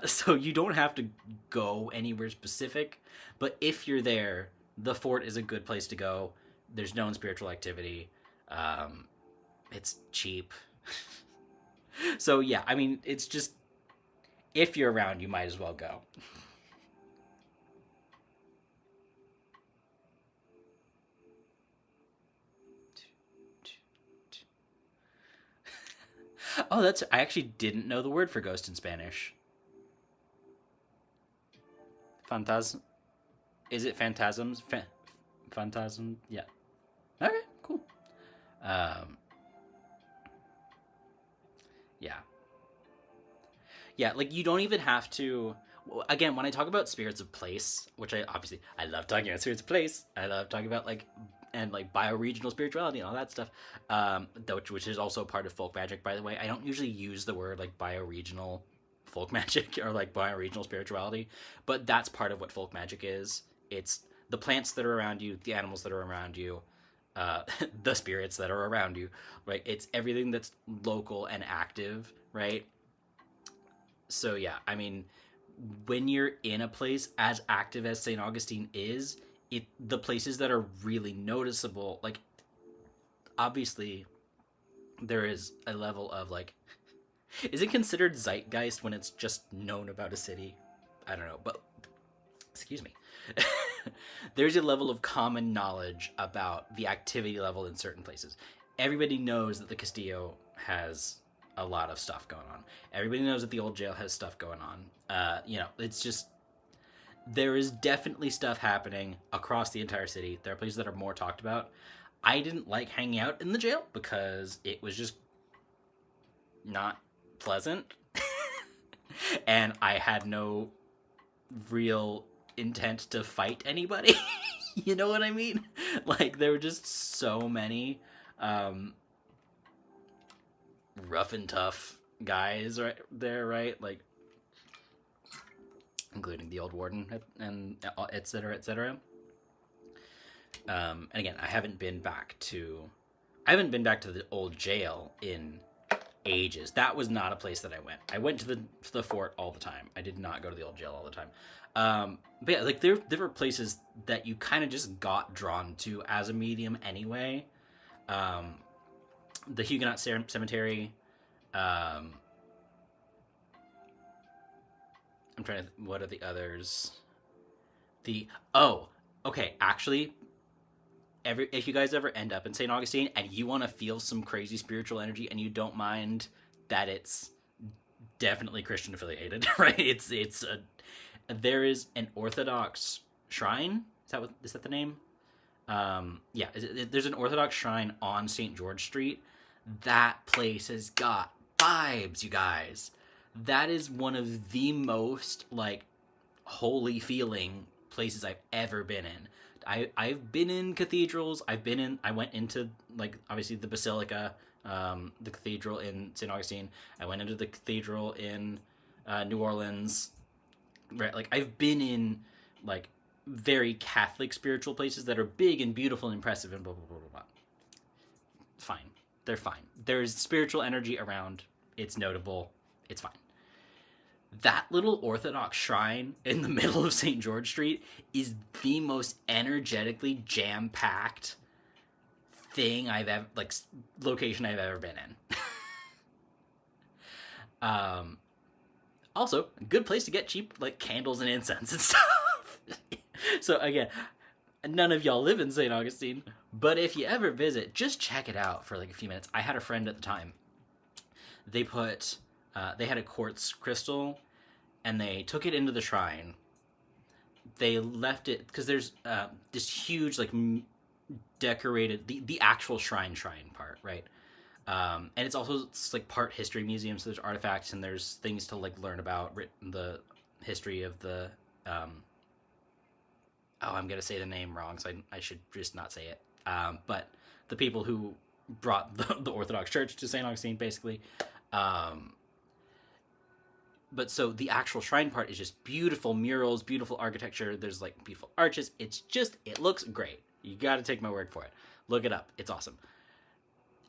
So you don't have to go anywhere specific, but if you're there, the fort is a good place to go. There's known spiritual activity. It's cheap. So yeah, I mean, it's just, if you're around, you might as well go. Oh, that's I actually didn't know the word for ghost in Spanish. Phantasm. Is it phantasms? Phantasm. Yeah. Okay. Cool. Um. Yeah. Yeah. Like you don't even have to. Again, when I talk about spirits of place, which I love talking about spirits of place. I love talking about like bioregional spirituality and all that stuff. Which is also part of folk magic, by the way. I don't usually use the word like bioregional folk magic or like bioregional spirituality, but that's part of what folk magic is. It's the plants that are around you, the animals that are around you, uh, the spirits that are around you, right? It's everything that's local and active, right? So yeah, I mean, when you're in a place as active as St. Augustine is, the places that are really noticeable, like obviously there is a level of like, is it considered zeitgeist when it's just known about a city? I don't know, but excuse me. There's a level of common knowledge about the activity level in certain places. Everybody knows that the Castillo has a lot of stuff going on. Everybody knows that the old jail has stuff going on. It's just there is definitely stuff happening across the entire city. There are places that are more talked about. I didn't like hanging out in the jail because it was just not pleasant. And I had no real intent to fight anybody. You know what I mean? Like there were just so many rough and tough guys right there, right? Like including the old warden and et cetera, et cetera. And again, I haven't been back to the old jail in ages. That was not a place that I went. I went to the fort all the time. I did not go to the old jail all the time. But yeah, like there were places that you kind of just got drawn to as a medium anyway. The Huguenot Cemetery. I'm trying to. What are the others? Okay. Actually, if you guys ever end up in St. Augustine and you want to feel some crazy spiritual energy and you don't mind that it's definitely Christian affiliated, right? There is an Orthodox shrine. Is that the name? Yeah, there's an Orthodox shrine on St. George Street. That place has got vibes, you guys. That is one of the most like holy feeling places I've ever been in. I've been in cathedrals. I went into like obviously the Basilica, the cathedral in St. Augustine. I went into the cathedral in New Orleans. Right, like I've been in like very Catholic spiritual places that are big and beautiful and impressive and blah blah blah blah blah. Fine, they're fine. There's spiritual energy around. It's notable. It's fine. That little Orthodox shrine in the middle of St. George Street is the most energetically jam-packed thing location I've ever been in. Also, a good place to get cheap like candles and incense and stuff. So again, none of y'all live in St. Augustine, but if you ever visit, just check it out for like a few minutes. I had a friend at the time. They had a quartz crystal and they took it into the shrine. They left it because there's this huge like decorated the actual shrine part, right? And it's like part history museum, so there's artifacts and there's things to like learn about the history of the I'm gonna say the name wrong, so I should just not say it. But the people who brought the Orthodox Church to St. Augustine, basically. But so the actual shrine part is just beautiful murals, beautiful architecture. There's like beautiful arches. It looks great. You got to take my word for it. Look it up. It's awesome.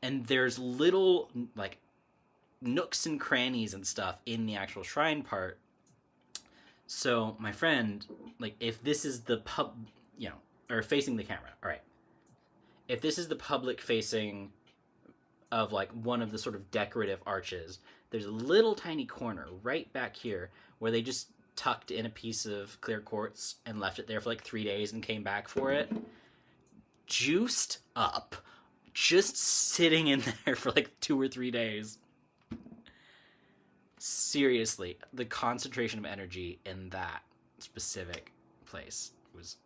And there's little like nooks and crannies and stuff in the actual shrine part. So my friend, like if this is the or facing the camera, all right. If this is the public facing of like one of the sort of decorative arches, there's a little tiny corner right back here where they just tucked in a piece of clear quartz and left it there for like 3 days and came back for it. Juiced up, just sitting in there for like 2 or 3 days. seriously, the concentration of energy in that specific place was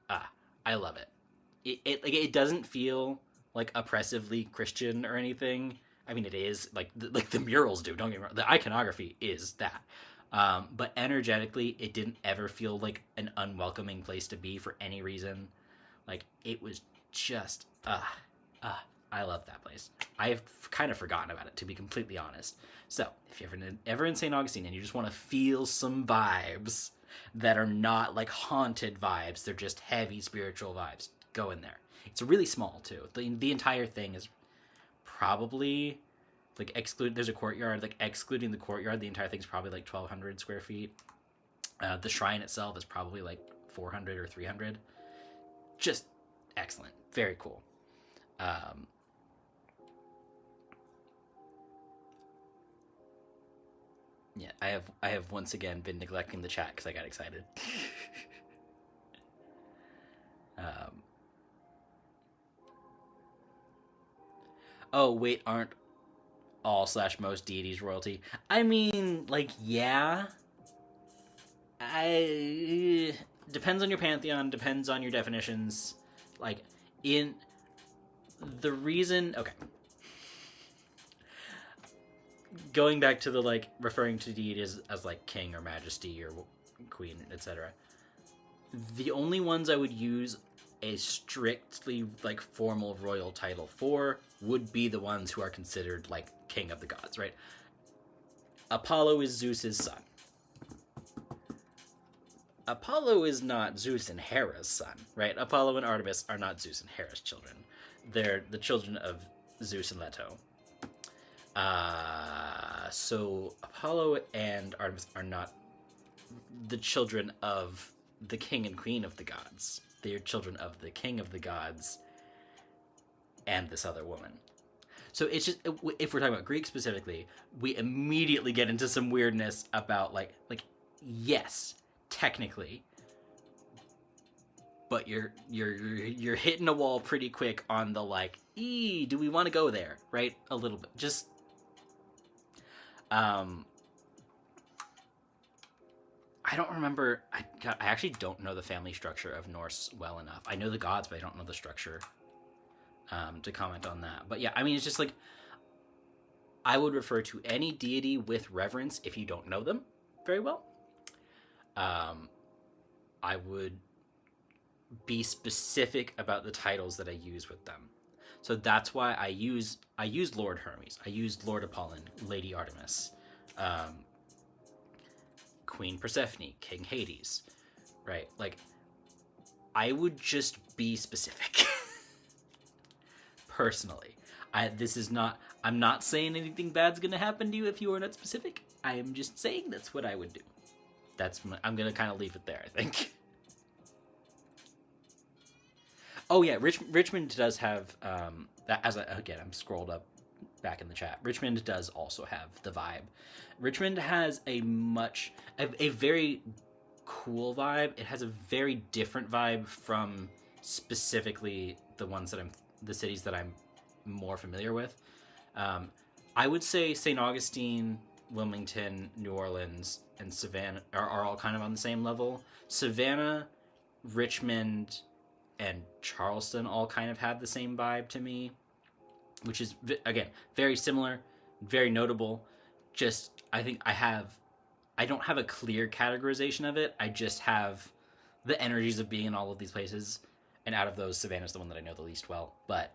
ah, I love it. It doesn't feel like oppressively Christian or anything. I mean, it is like the murals do. Don't get me wrong. The iconography is that, but energetically, it didn't ever feel like an unwelcoming place to be for any reason. Like it was just I love that place. I've kind of forgotten about it, to be completely honest. So if you're ever in St. Augustine and you just want to feel some vibes that are not like haunted vibes, they're just heavy spiritual vibes, go in there. It's really small too. The entire thing is probably like there's a courtyard, like excluding the courtyard, the entire thing's probably like 1,200 square feet. The shrine itself is probably like 400 or 300. Just excellent. Very cool. Yeah, I have once again been neglecting the chat because I got excited. um, oh wait, aren't all slash most deities royalty? I mean, like yeah. I depends on your pantheon, depends on your definitions. Like in the reason, okay. Going back to the like referring to deities as like king or majesty or queen, etc. The only ones I would use a strictly like formal royal title for would be the ones who are considered like king of the gods, right? Apollo is Zeus's son. Apollo is not Zeus and Hera's son, right? Apollo and Artemis are not Zeus and Hera's children. They're the children of Zeus and Leto. So Apollo and Artemis are not the children of the king and queen of the gods. They are children of the king of the gods and this other woman. So it's just, if we're talking about Greek specifically, we immediately get into some weirdness about like yes, technically, but you're hitting a wall pretty quick on the like, do we want to go there, right? A little bit, just I don't remember. I actually don't know the family structure of Norse well enough. I know the gods, but I don't know the structure to comment on that. But yeah, I mean, it's just like I would refer to any deity with reverence if you don't know them very well. I would be specific about the titles that I use with them. So that's why I use Lord Hermes, I use Lord Apollon, Lady Artemis, Queen Persephone, King Hades, right? Like, I would just be specific. Personally, I'm not saying anything bad's gonna happen to you if you are not specific. I am just saying that's what I would do. I'm gonna kind of leave it there, I think. Oh yeah, Richmond does have that. Again, I'm scrolled up back in the chat. Richmond does also have the vibe. Richmond has a very cool vibe. It has a very different vibe from specifically the cities that I'm more familiar with. I would say St. Augustine, Wilmington, New Orleans, and Savannah are all kind of on the same level. Savannah, Richmond, and Charleston all kind of have the same vibe to me, which is, again, very similar, very notable. Just, I think I don't have a clear categorization of it. I just have the energies of being in all of these places, and out of those, Savannah's the one that I know the least well. But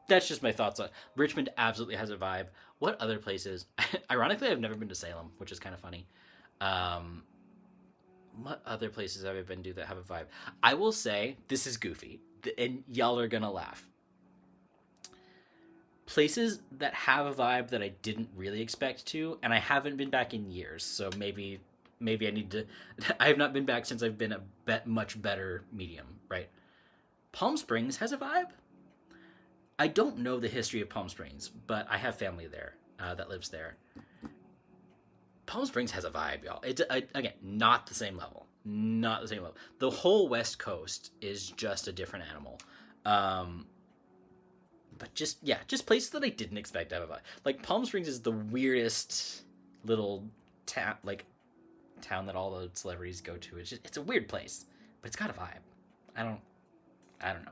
that's just my thoughts on Richmond. Absolutely has a vibe. What other places? Ironically, I've never been to Salem, which is kind of funny. What other places have I been to that have a vibe? I will say, this is goofy, and y'all are gonna laugh. Places that have a vibe that I didn't really expect to, and I haven't been back in years, so maybe I need to. I have not been back since I've been a much better medium, right? Palm Springs has a vibe. I don't know the history of Palm Springs, but I have family there that lives there. Palm Springs has a vibe, y'all. It's again not the same level. Not the same level. The whole West Coast is just a different animal. But just yeah, just places that I didn't expect to have a vibe. Like Palm Springs is the weirdest little town, like town that all the celebrities go to. It's a weird place, but it's got a vibe. I don't I don't know.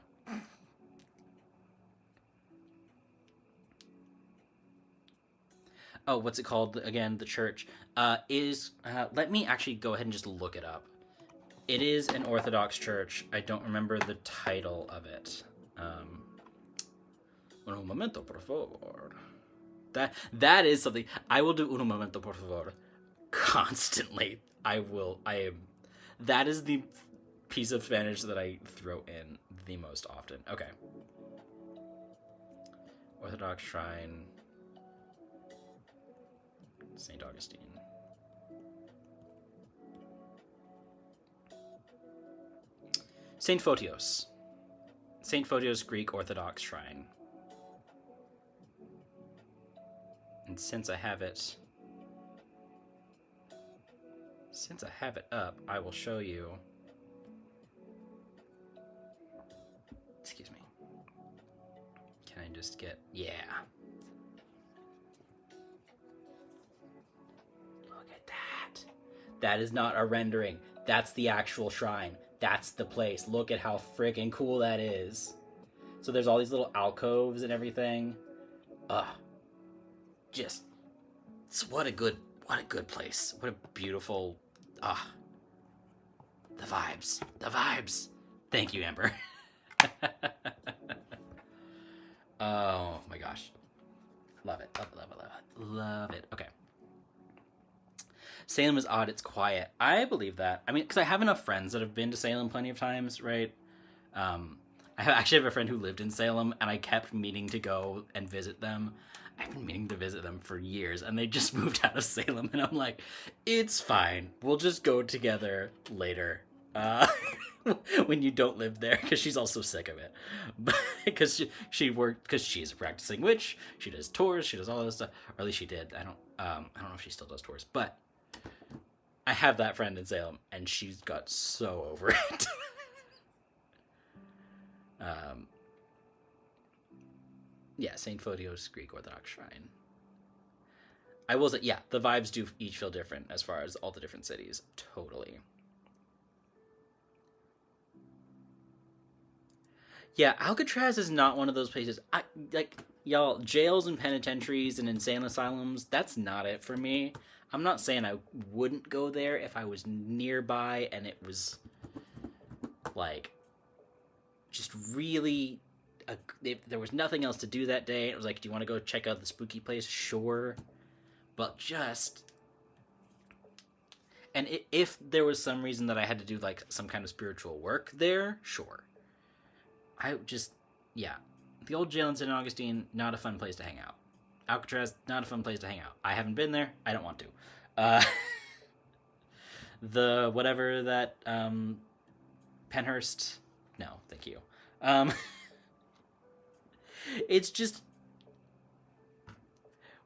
Oh, what's it called again? The church is. Let me actually go ahead and just look it up. It is an Orthodox church. I don't remember the title of it. Un momento, por favor. That is something I will do. Un momento, por favor, constantly. I will. I am. That is the piece of Spanish that I throw in the most often. Okay. Orthodox Shrine, St. Augustine. St. Photios. St. Photios Greek Orthodox Shrine. And since I have it up, I will show you. Excuse me. Can I just get, yeah. Look at that. That is not a rendering. That's the actual shrine. That's the place. Look at how freaking cool that is. So there's all these little alcoves and everything. Just what a good place. What a beautiful the vibes. Thank you, Amber. Oh my gosh. Love it. Okay. Salem is odd. It's quiet. I believe that. I mean, because I have enough friends that have been to Salem plenty of times, right? I actually have a friend who lived in Salem, and I kept meaning to go and visit them. I've been meaning to visit them for years, and they just moved out of Salem, and I'm like, it's fine. We'll just go together later. When you don't live there, because she's also sick of it. Because she worked, because she's a practicing witch. She does tours. She does all this stuff, or at least she did. I don't know if she still does tours, but I have that friend in Salem, and she's got so over it. Yeah, St. Photios Greek Orthodox Shrine. I will say, yeah, the vibes do each feel different as far as all the different cities. Totally. Yeah, Alcatraz is not one of those places. Y'all, jails and penitentiaries and insane asylums, that's not it for me. I'm not saying I wouldn't go there if I was nearby and it was, like, just really... if there was nothing else to do that day. It was like, do you want to go check out the spooky place? Sure. But just... And if there was some reason that I had to do, like, some kind of spiritual work there, sure. I just... Yeah. The old jail in St. Augustine, not a fun place to hang out. Alcatraz, not a fun place to hang out. I haven't been there. I don't want to. The whatever that... Penhurst... No, thank you. It's just...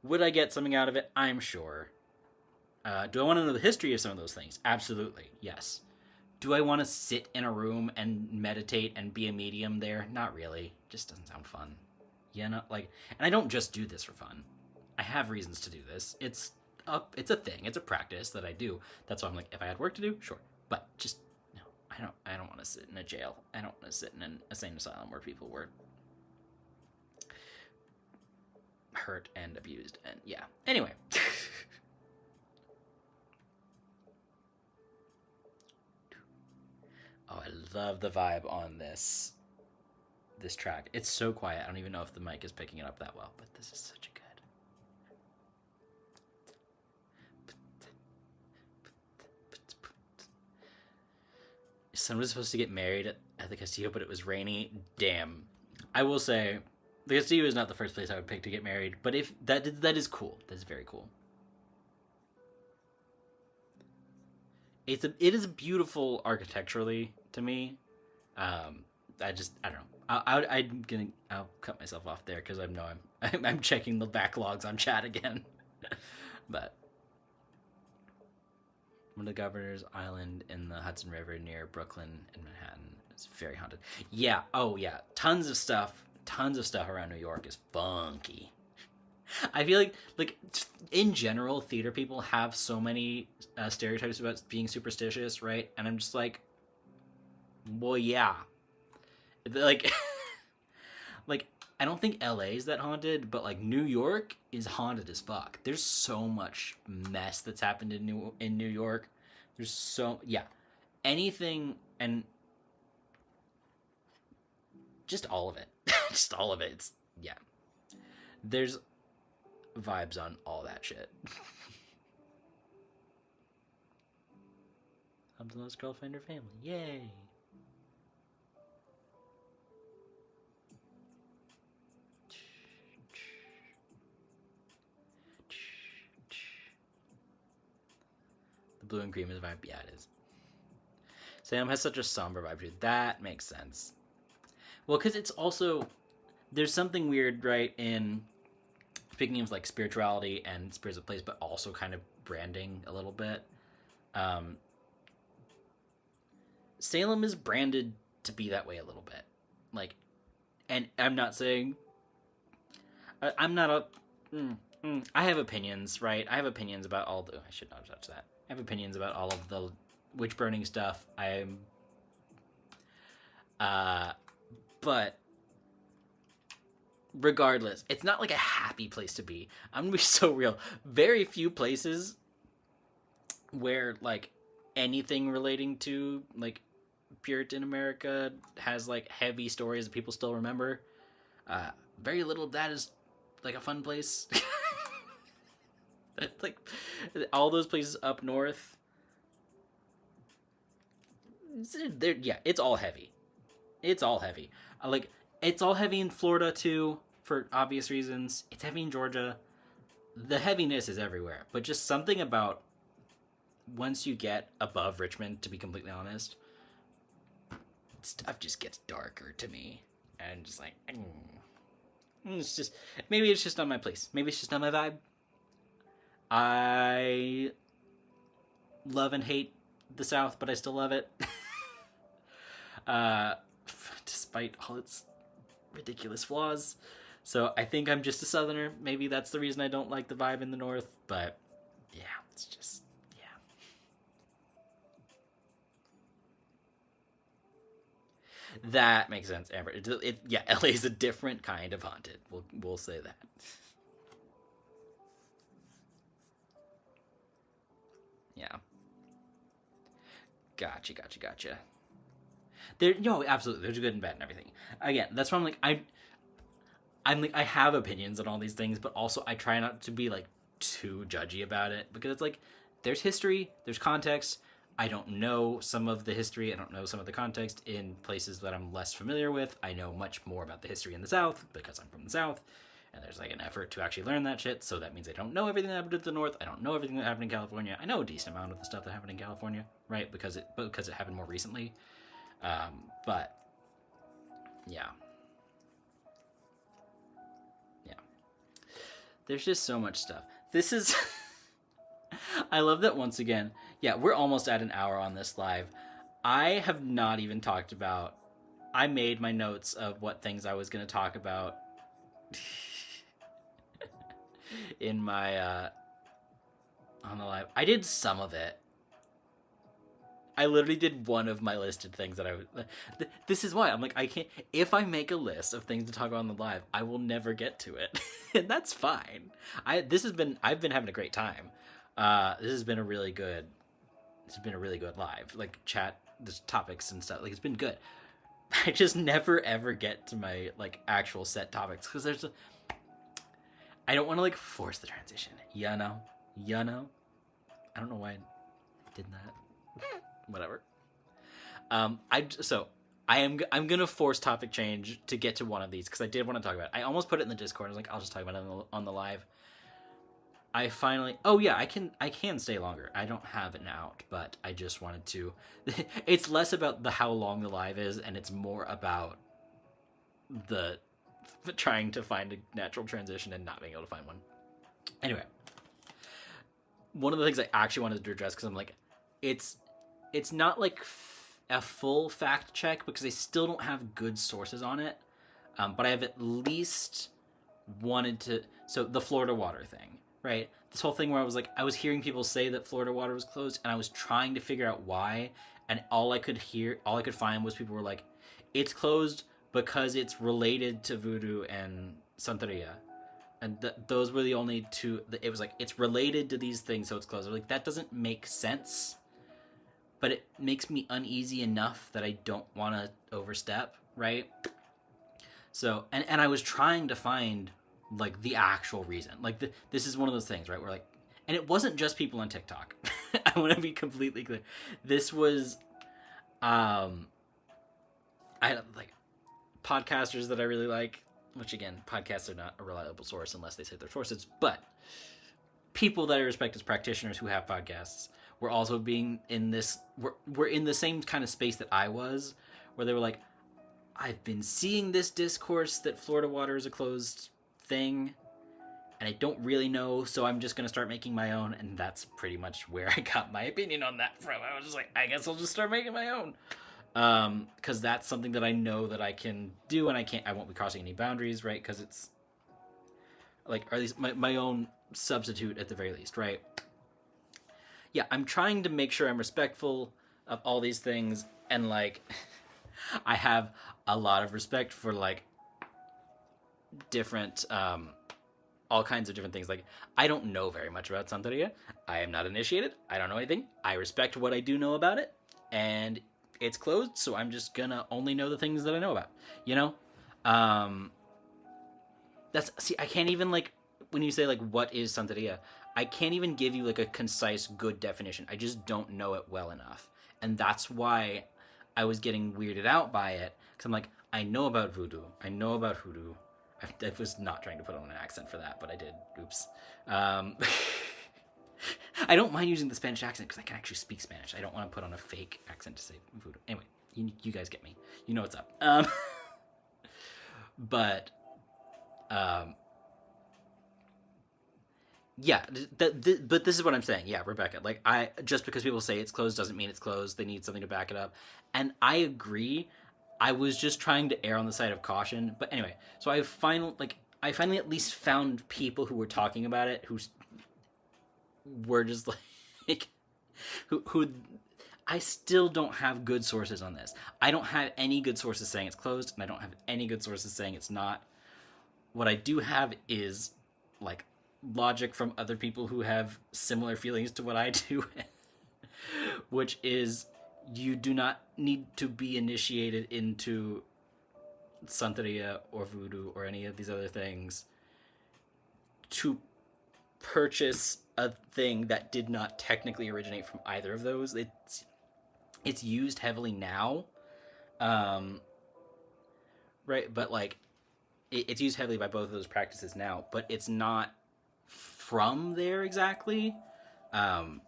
Would I get something out of it? I'm sure. Do I want to know the history of some of those things? Absolutely, yes. Do I want to sit in a room and meditate and be a medium there? Not really. Just doesn't sound fun. You know, like, and I don't just do this for fun. I have reasons to do this. It's a thing. It's a practice that I do. That's why I'm like, if I had work to do, sure. But just no, I don't want to sit in a jail. I don't want to sit in an insane asylum where people were hurt and abused, and yeah. Anyway. Oh, I love the vibe on this track. It's so quiet. I don't even know if the mic is picking it up that well, but this is such a good. Someone was supposed to get married at the Castillo, but it was rainy. Damn. I will say, the Castillo is not the first place I would pick to get married, but if that is cool. That is very cool. It is beautiful architecturally to me. I don't know. I'll cut myself off there because I know I'm checking the backlogs on chat again. But one of the Governor's Island in the Hudson River near Brooklyn and Manhattan is very haunted. Yeah. Oh yeah. Tons of stuff tons of stuff around New York is funky. I feel like in general, theater people have so many stereotypes about being superstitious, right? And I'm just like, well, yeah, like, like I don't think LA is that haunted, but like New York is haunted as fuck. There's so much mess that's happened in New York. There's so yeah, anything and just all of it, just all of it. It's yeah. There's vibes on all that shit. I'm the last girl find her family. Yay! The blue and cream is vibe. Yeah, it is. Sam has such a somber vibe too. That makes sense. Well, because it's also there's something weird, right? In speaking of like spirituality and spirits of place, but also kind of branding a little bit. Salem is branded to be that way a little bit, like, and I'm not saying I'm not a. I have opinions, right? I have opinions about all the. I should not touch that. I have opinions about all of the witch burning stuff. But regardless, it's not like a happy place to be. I'm gonna be so real. Very few places where like anything relating to like Puritan America has like heavy stories that people still remember. Very little of that is like a fun place. Like all those places up north, yeah, it's all heavy. It's all heavy. Like it's all heavy in Florida too, for obvious reasons. It's heavy in Georgia. The heaviness is everywhere, but just something about once you get above Richmond, to be completely honest, stuff just gets darker to me, and just like, it's just maybe it's just not my place. Maybe it's just not my vibe. I love and hate the South, but I still love it. Despite all its ridiculous flaws. So I think I'm just a Southerner. Maybe that's the reason I don't like the vibe in the North. But yeah, it's just, yeah. That makes sense, Amber. Yeah, LA is a different kind of haunted. We'll say that. Yeah. Gotcha. There, no, absolutely. There's good and bad and everything. Again, that's why I'm like, I'm like, I have opinions on all these things, but also I try not to be like too judgy about it, because it's like, there's history, there's context. I don't know some of the history, I don't know some of the context in places that I'm less familiar with. I know much more about the history in the South because I'm from the South, and there's like an effort to actually learn that shit. So that means I don't know everything that happened to the North. I don't know everything that happened in California. I know a decent amount of the stuff that happened in California, right? Because it happened more recently. But yeah. There's just so much stuff. This is I love that once again. Yeah, we're almost at an hour on this live. I have not even talked about. I made my notes of what things I was going to talk about in my on the live. I did some of it. I literally did one of my listed things that I would. This is why I'm like, I can't. If I make a list of things to talk about on the live, I will never get to it, and that's fine. I've been having a great time. This has been a really good. This has been a really good live, like chat, the topics and stuff. Like it's been good. I just never ever get to my like actual set topics because I don't want to like force the transition. You know. I don't know why I did that. Whatever. I'm gonna force topic change to get to one of these because I did want to talk about it. I almost put it in the Discord. I was like, I'll just talk about it on the live. I finally. Oh yeah, I can stay longer. I don't have it out, but I just wanted to. It's less about how long the live is, and it's more about the trying to find a natural transition and not being able to find one. Anyway, one of the things I actually wanted to address because I'm like, it's not like a full fact check because they still don't have good sources on it. but I've at least wanted to. So the Florida water thing, right? This whole thing where I was hearing people say that Florida water was closed, and I was trying to figure out why, and all I could find was people were like, it's closed because it's related to voodoo and Santeria. And those were the only two. It was like, it's related to these things, so it's closed. I was like, that doesn't make sense, but it makes me uneasy enough that I don't want to overstep, right? So, and I was trying to find like the actual reason. Like this is one of those things, right? Where like, and it wasn't just people on TikTok. I want to be completely clear. This was, I had like podcasters that I really like, which again, podcasts are not a reliable source unless they say their sources, but people that I respect as practitioners who have podcasts were also being in this, were in the same kind of space that I was, where they were like, I've been seeing this discourse that Florida water is a closed thing, and I don't really know, so I'm just going to start making my own, and that's pretty much where I got my opinion on that from. I was just like, I guess I'll just start making my own. Because that's something that I know that I can do, and I won't be crossing any boundaries, right? Because it's, like, or at least my own substitute at the very least, right? Yeah, I'm trying to make sure I'm respectful of all these things, and, like, I have a lot of respect for, like, different, all kinds of different things. Like, I don't know very much about Santeria. I am not initiated. I don't know anything. I respect what I do know about it, and it's closed, so I'm just gonna only know the things that I know about, you know? I can't even, like, when you say, like, what is Santeria, I can't even give you, like, a concise, good definition. I just don't know it well enough. And that's why I was getting weirded out by it, because I'm like, I know about voodoo. I know about hoodoo. I was not trying to put on an accent for that, but I did. Oops. I don't mind using the Spanish accent because I can actually speak Spanish. I don't want to put on a fake accent to say voodoo. Anyway, you guys get me. You know what's up. But, yeah, but this is what I'm saying. Yeah, Rebecca, like, just because people say it's closed doesn't mean it's closed. They need something to back it up. And I agree. I was just trying to err on the side of caution. But anyway, so I finally at least found people who were talking about it, who were just like, who I still don't have good sources on this. I don't have any good sources saying it's closed, and I don't have any good sources saying it's not. What I do have is, like, logic from other people who have similar feelings to what I do, which is, you do not need to be initiated into Santeria or voodoo or any of these other things to purchase a thing that did not technically originate from either of those. It's used heavily now, right? But, like, it's used heavily by both of those practices now, but it's not from there exactly. And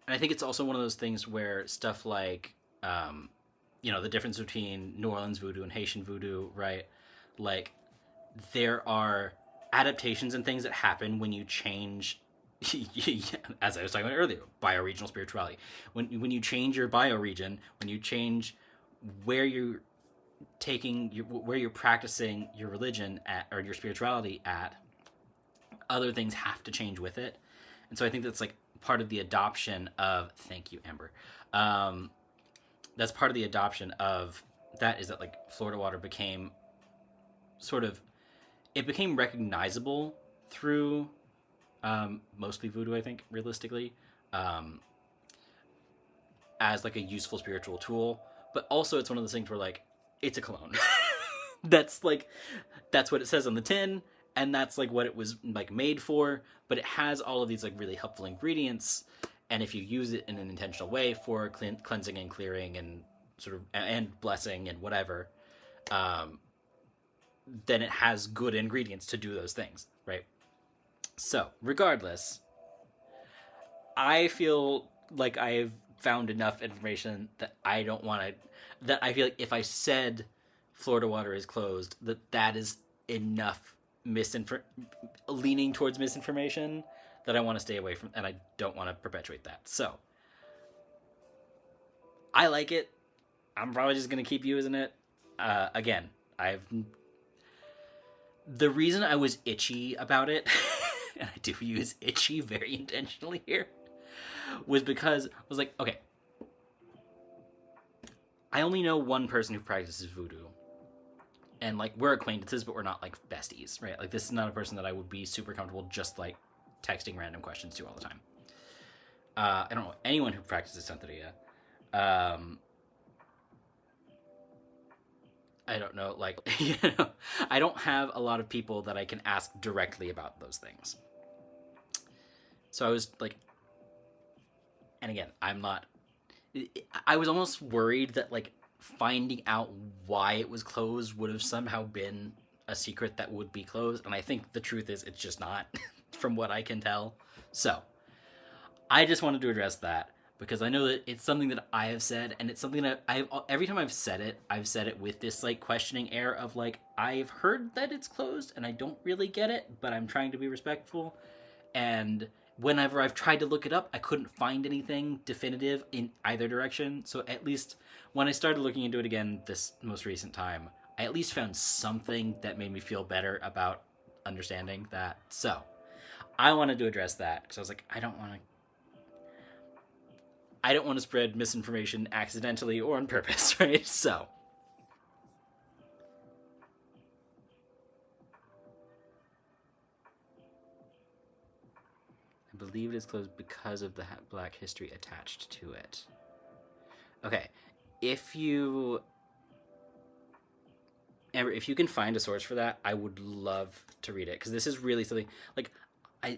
I think it's also one of those things where stuff like, the difference between New Orleans voodoo and Haitian voodoo, right? Like, there are adaptations and things that happen when you change, as I was talking about earlier, bioregional spirituality. When you change your bioregion, when you change where you're where you're practicing your religion at, or your spirituality at, other things have to change with it. And so I think that's, like, part of the adoption of, thank you, Amber. That's part of the adoption of that, is that, like, Florida water became it became recognizable through mostly voodoo, I think, realistically, as, like, a useful spiritual tool. But also it's one of those things where, like, it's a cologne. That's what it says on the tin, and that's, like, what it was, like, made for, but it has all of these, like, really helpful ingredients, and if you use it in an intentional way for cleansing and clearing and sort of, and blessing and whatever, then it has good ingredients to do those things, right? So, regardless, I feel like I've found enough information that I don't want to, that I feel like if I said Florida water is closed, that is enough leaning towards misinformation that I want to stay away from, and I don't want to perpetuate that. So, I like it. I'm probably just going to keep using it. Again, The reason I was itchy about it, and I do use itchy very intentionally here, was because I was like, okay, I only know one person who practices voodoo. And like we're acquaintances, but we're not like besties, right? Like this is not a person that I would be super comfortable just like texting random questions to all the time. I don't know anyone who practices Santeria. I don't know, like, I don't have a lot of people that I can ask directly about those things. So I was like, and again, I was almost worried that like finding out why it was closed would have somehow been a secret that would be closed. And I think the truth is it's just not, from what I can tell. So I just wanted to address that because I know that it's something that I have said, and it's something that every time I've said it with this like questioning air of like, I've heard that it's closed and I don't really get it, but I'm trying to be respectful. And whenever I've tried to look it up, I couldn't find anything definitive in either direction. So at least when I started looking into it again this most recent time, I at least found something that made me feel better about understanding that. So I wanted to address that because I was like, I don't want to spread misinformation accidentally or on purpose, right? So I believe it is closed because of the Black history attached to it. Okay, if you can find a source for that, I would love to read it because this is really something like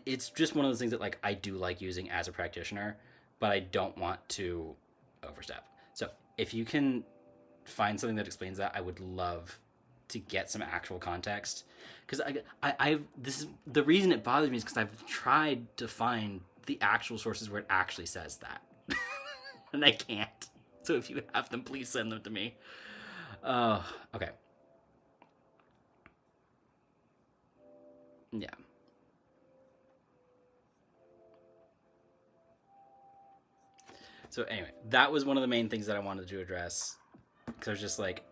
it's just one of those things that like I do like using as a practitioner, but I don't want to overstep. So if you can find something that explains that, I would love to get some actual context because I this is the reason it bothers me is because I've tried to find the actual sources where it actually says that, and I can't. So if you have them, please send them to me. Okay. Yeah. So anyway, that was one of the main things that I wanted to address because I was just like,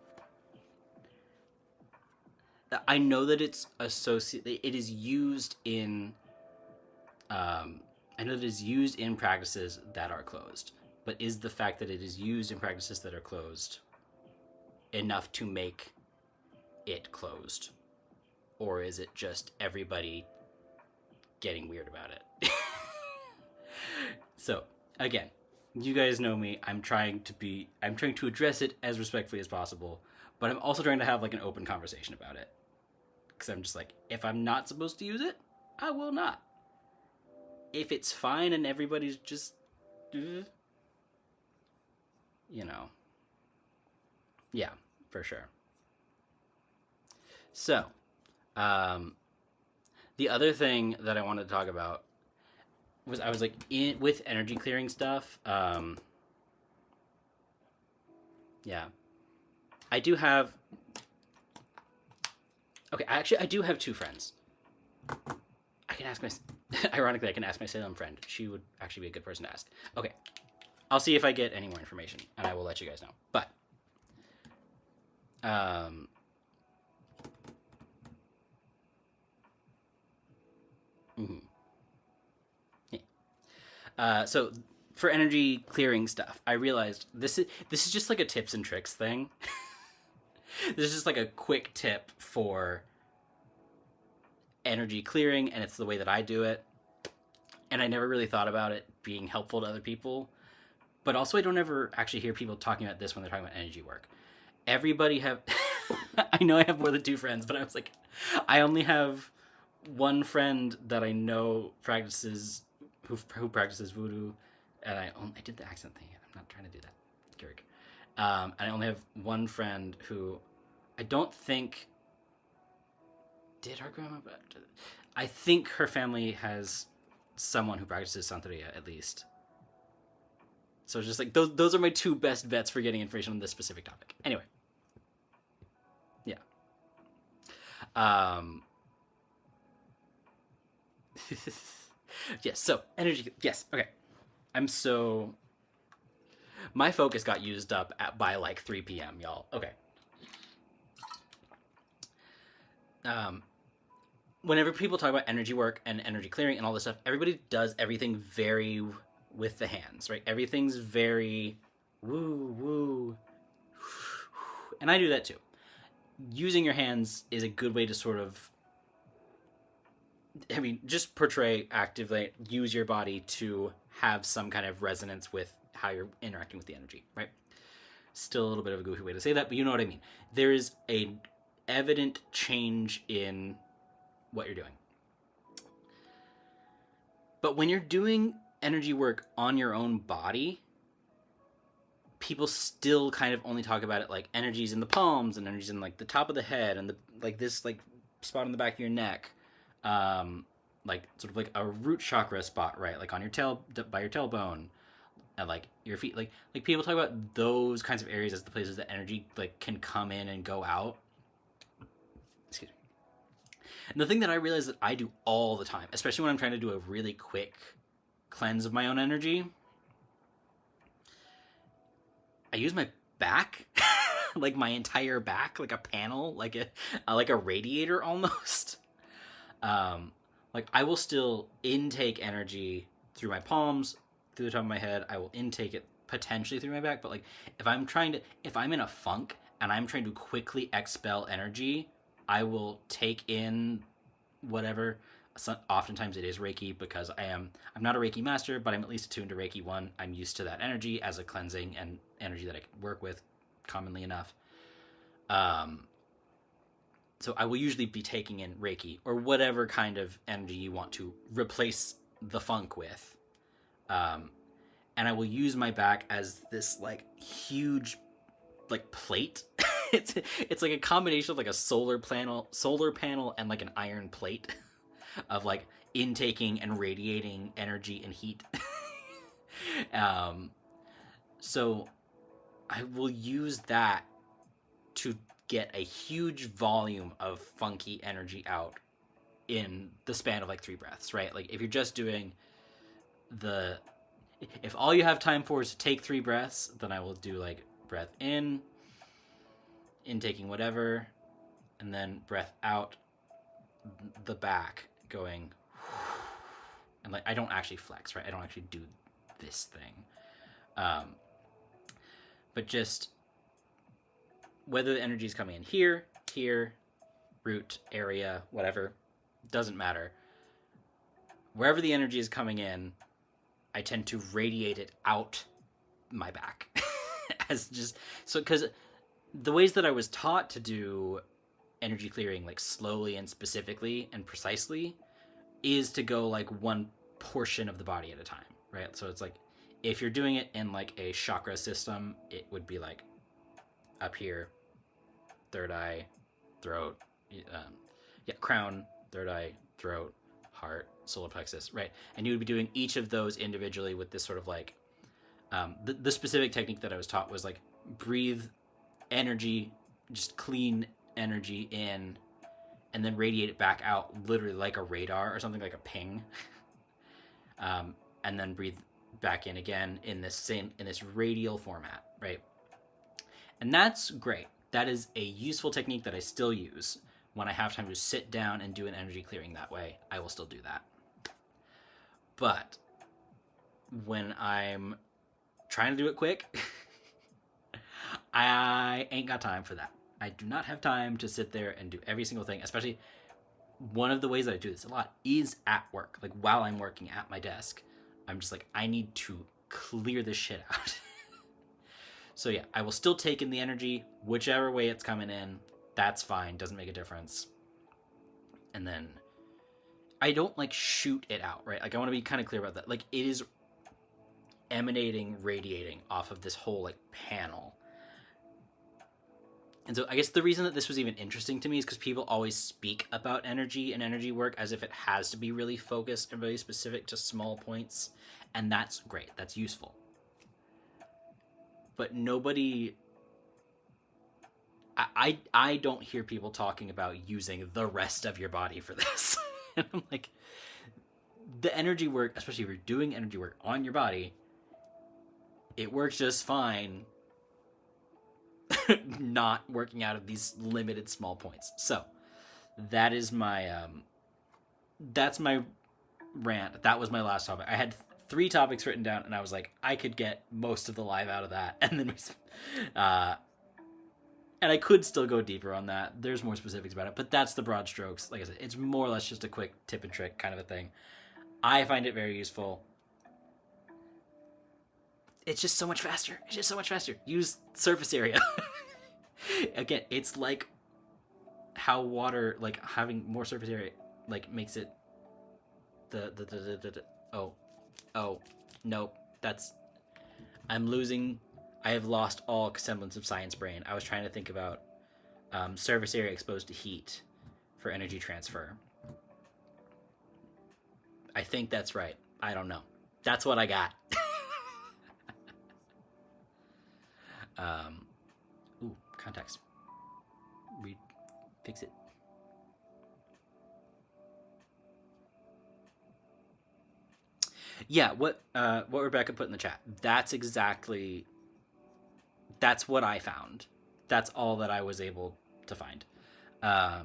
I know that it's associated. It is used in. I know that it is used in practices that are closed, but is the fact that it is used in practices that are closed enough to make it closed, or is it just everybody getting weird about it? So again, you guys know me. I'm trying to address it as respectfully as possible, but I'm also trying to have like an open conversation about it. Because I'm just like, if I'm not supposed to use it, I will not. If it's fine and everybody's just, you know, yeah, for sure. So, the other thing that I wanted to talk about was I was like with energy clearing stuff. Yeah, I do have. Okay, actually, I do have two friends. I can ask my. Ironically, I can ask my Salem friend. She would actually be a good person to ask. Okay, I'll see if I get any more information, and I will let you guys know. But, mm-hmm. Yeah. So for energy clearing stuff, I realized this is just like a tips and tricks thing. This is just like a quick tip for energy clearing, and it's the way that I do it. And I never really thought about it being helpful to other people. But also, I don't ever actually hear people talking about this when they're talking about energy work. Everybody have... I know I have more than two friends, but I was like, I only have one friend that I know practices, who practices voodoo, and I did the accent thing. I'm not trying to do that, Keurig. And I only have one friend who I don't think did her grandma, but I think her family has someone who practices Santeria at least. So it's just like those are my two best bets for getting information on this specific topic. Anyway, yeah. Yes. So energy. Yes. Okay. My focus got used up by like 3 p.m. Y'all. Okay. um, whenever people talk about energy work and energy clearing and all this stuff, everybody does everything very with the hands, right? Everything's very woo woo, and I do that too. Using your hands is a good way to sort of, I mean, just portray actively, use your body to have some kind of resonance with how you're interacting with the energy, right? Still a little bit of a goofy way to say that, but you know what I mean. There is a evident change in what you're doing. But when you're doing energy work on your own body, people still kind of only talk about it like energies in the palms and energies in like the top of the head and the like this like spot on the back of your neck, like sort of like a root chakra spot, right? Like on your tail, by your tailbone, and like your feet. Like people talk about those kinds of areas as the places that energy like can come in and go out. Excuse me. And the thing that I realize that I do all the time, especially when I'm trying to do a really quick cleanse of my own energy, I use my back, like my entire back, like a panel, like a radiator almost. Like I will still intake energy through my palms, through the top of my head. I will intake it potentially through my back, but like if I'm in a funk and I'm trying to quickly expel energy, I will take in whatever. Oftentimes it is Reiki because I'm not a Reiki master, but I'm at least attuned to Reiki 1. I'm used to that energy as a cleansing and energy that I can work with commonly enough. So I will usually be taking in Reiki or whatever kind of energy you want to replace the funk with. And I will use my back as this like huge like plate. it's like a combination of like a solar panel and like an iron plate of like intaking and radiating energy and heat. So I will use that to get a huge volume of funky energy out in the span of like 3 breaths, right? Like if you're just doing if all you have time for is to take 3 breaths, then I will do like breath in, intaking whatever, and then breath out the back, going, and like I don't actually flex, right? I don't actually do this thing, but just whether the energy is coming in here, root area, whatever, doesn't matter. Wherever the energy is coming in, I tend to radiate it out my back. As just so, because the ways that I was taught to do energy clearing, like slowly and specifically and precisely, is to go like one portion of the body at a time, right? So it's like if you're doing it in like a chakra system, it would be like up here, third eye, throat, crown, third eye, throat, heart, solar plexus, right? And you would be doing each of those individually with this sort of like, the specific technique that I was taught was like breathe energy, just clean energy in, and then radiate it back out, literally like a radar or something, like a ping, and then breathe back in again in this radial format, right? And that's great. That is a useful technique that I still use when I have time to sit down and do an energy clearing that way. I will still do that. But when I'm trying to do it quick, I ain't got time for that. I do not have time to sit there and do every single thing, especially one of the ways that I do this a lot is at work. Like while I'm working at my desk, I'm just like, I need to clear this shit out. So yeah, I will still take in the energy, whichever way it's coming in. That's fine, doesn't make a difference. And then I don't like shoot it out, right? Like I want to be kind of clear about that. Like it is emanating, radiating off of this whole like panel. And so I guess the reason that this was even interesting to me is because people always speak about energy and energy work as if it has to be really focused and really specific to small points. And that's great. That's useful. But nobody... I don't hear people talking about using the rest of your body for this. And I'm like, the energy work, especially if you're doing energy work on your body, it works just fine not working out of these limited small points. So that is my that's my rant. That was my last topic. I had 3 topics written down, and I was like, I could get most of the live out of that, and then and I could still go deeper on that. There's more specifics about it, but that's the broad strokes. Like I said, it's more or less just a quick tip and trick kind of a thing. I find it very useful. It's just so much faster. It's just so much faster. Use surface area. Again, it's like how water, like having more surface area, like makes it the oh nope. That's I'm losing. I have lost all semblance of science brain. I was trying to think about surface area exposed to heat for energy transfer. I think that's right. I don't know. That's what I got. Context. Read. Fix it. Yeah, what Rebecca put in the chat. That's what I found. That's all that I was able to find. Yeah.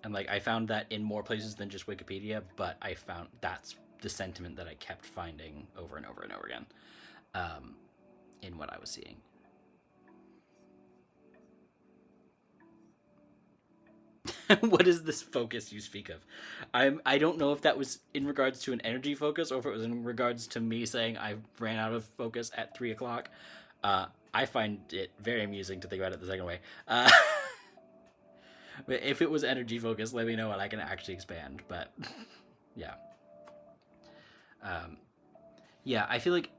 And like I found that in more places than just Wikipedia, but I found that's the sentiment that I kept finding over and over and over again in what I was seeing. What is this focus you speak of? I don't know if that was in regards to an energy focus or if it was in regards to me saying I ran out of focus at 3:00. I find it very amusing to think about it the second way. But if it was energy focus, let me know and I can actually expand. But yeah, yeah, I feel like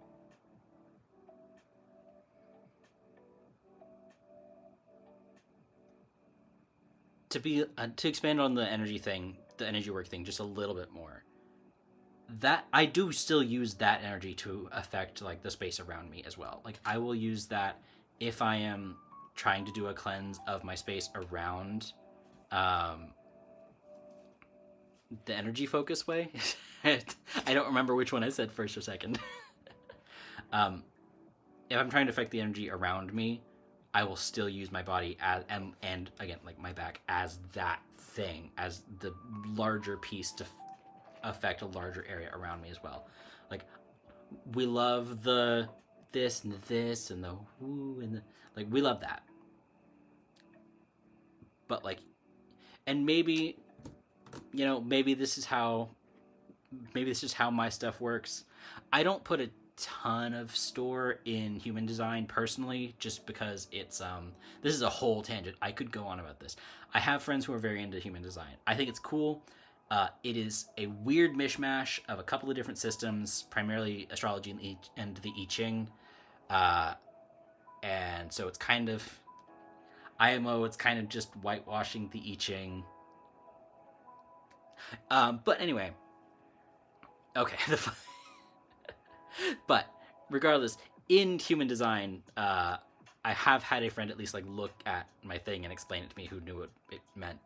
to expand on the energy thing, the energy work thing, just a little bit more. That I do still use that energy to affect like the space around me as well. Like I will use that if I am trying to do a cleanse of my space around the energy focus way. I don't remember which one I said first or second. If I'm trying to affect the energy around me, I will still use my body as and again like my back as that thing, as the larger piece to affect a larger area around me as well. Like we love the this and the whoo and the like we love that. But like and maybe maybe this is how my stuff works. I don't put a ton of store in human design personally, just because it's this is a whole tangent. I could go on about this. I have friends who are very into human design. I think it's cool. It is a weird mishmash of a couple of different systems, primarily astrology and the I Ching, and so it's kind of IMO. It's kind of just whitewashing the I Ching. But anyway, okay. But regardless, in human design, I have had a friend at least like look at my thing and explain it to me who knew what it meant.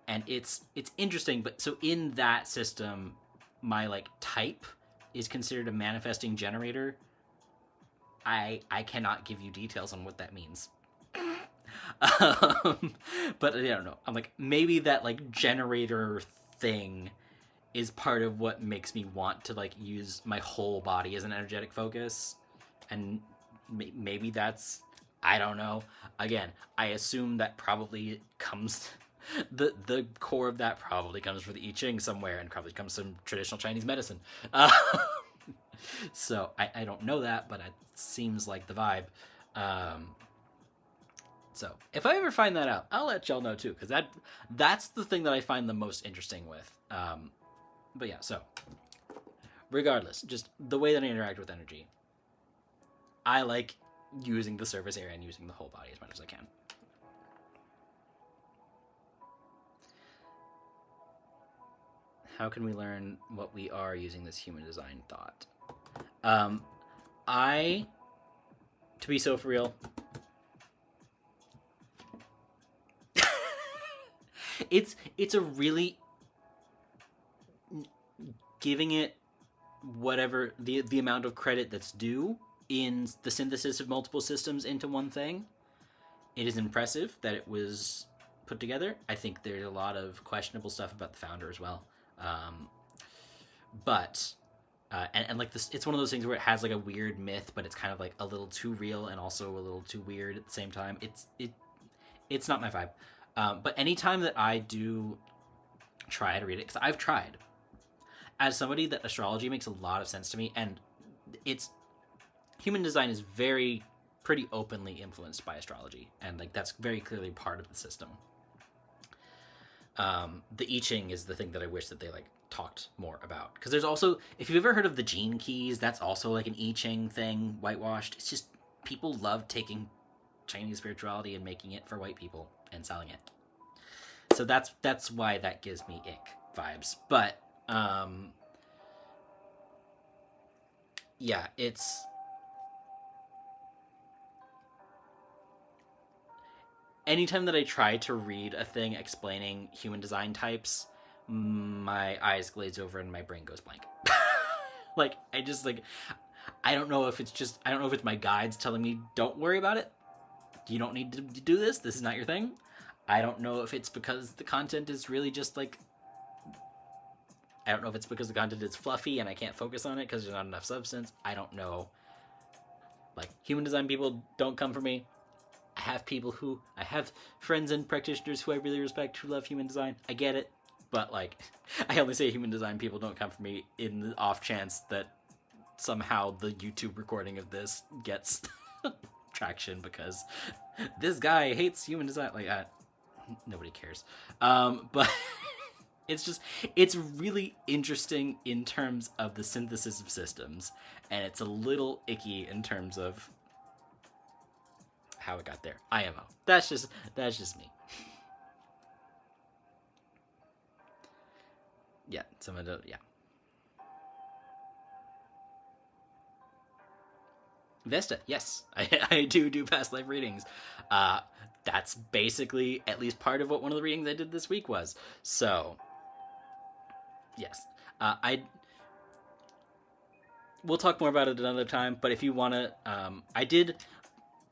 And it's interesting. But so in that system, my like type is considered a manifesting generator. I cannot give you details on what that means. But I don't know. I'm like, maybe that like generator thing is part of what makes me want to like use my whole body as an energetic focus, and maybe that's, I don't know. Again, I assume that probably comes the core of that probably comes from the I Ching somewhere, and probably comes from traditional Chinese medicine. So I don't know that, but it seems like the vibe. So if I ever find that out, I'll let y'all know too, because that's the thing that I find the most interesting with. But yeah, so regardless, just the way that I interact with energy, I like using the surface area and using the whole body as much as I can. How can we learn what we are using this human design thought? To be so for real, it's a really giving it whatever the amount of credit that's due in the synthesis of multiple systems into one thing. It is impressive that it was put together. I think there's a lot of questionable stuff about the founder as well. But and like this, it's one of those things where it has like a weird myth, but it's kind of like a little too real and also a little too weird at the same time. It's not my vibe. But anytime that I do try to read it, because I've tried, as somebody that astrology makes a lot of sense to me, and it's human design is pretty openly influenced by astrology, and like that's very clearly part of the system. The I Ching is the thing that I wish that they like talked more about, because there's also, if you've ever heard of the gene keys, that's also like an I Ching thing whitewashed. It's just people love taking Chinese spirituality and making it for white people and selling it. So that's why that gives me ick vibes. But yeah, it's anytime that I try to read a thing explaining human design types, my eyes glaze over and my brain goes blank. Like I just like I don't know if it's my guides telling me don't worry about it. You don't need to do this. This is not your thing. I don't know if it's because the content is really just like I don't know if it's because the content is fluffy and I can't focus on it because there's not enough substance. I don't know. Like, human design people don't come for me. I have friends and practitioners who I really respect who love human design. I get it. But, like, I only say human design people don't come for me in the off chance that somehow the YouTube recording of this gets traction because this guy hates human design. Like, nobody cares. But it's really interesting in terms of the synthesis of systems, and it's a little icky in terms of how it got there. IMO. That's just me. Yeah, yeah. Vesta, yes. I do past life readings. That's basically at least part of what one of the readings I did this week was. So, yes. We'll talk more about it another time, but if you want to, I did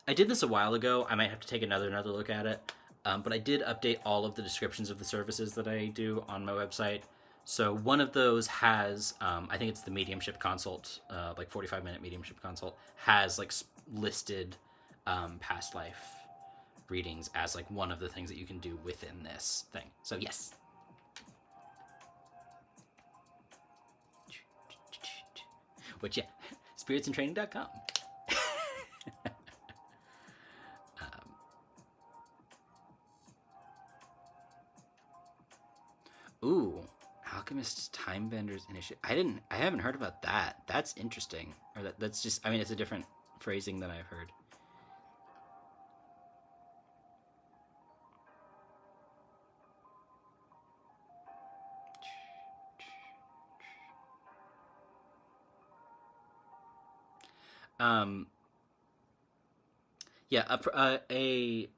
this a while ago. I might have to take another look at it. But I did update all of the descriptions of the services that I do on my website. So one of those has, I think it's the mediumship consult, like 45-minute mediumship consult, has like listed past life readings as like one of the things that you can do within this thing. So yes. Which, yeah, spiritsintraining.com. Ooh, Alchemist Time Benders Initiative. I haven't heard about that. That's interesting. Or that's just, I mean, it's a different phrasing than I've heard. Yeah, a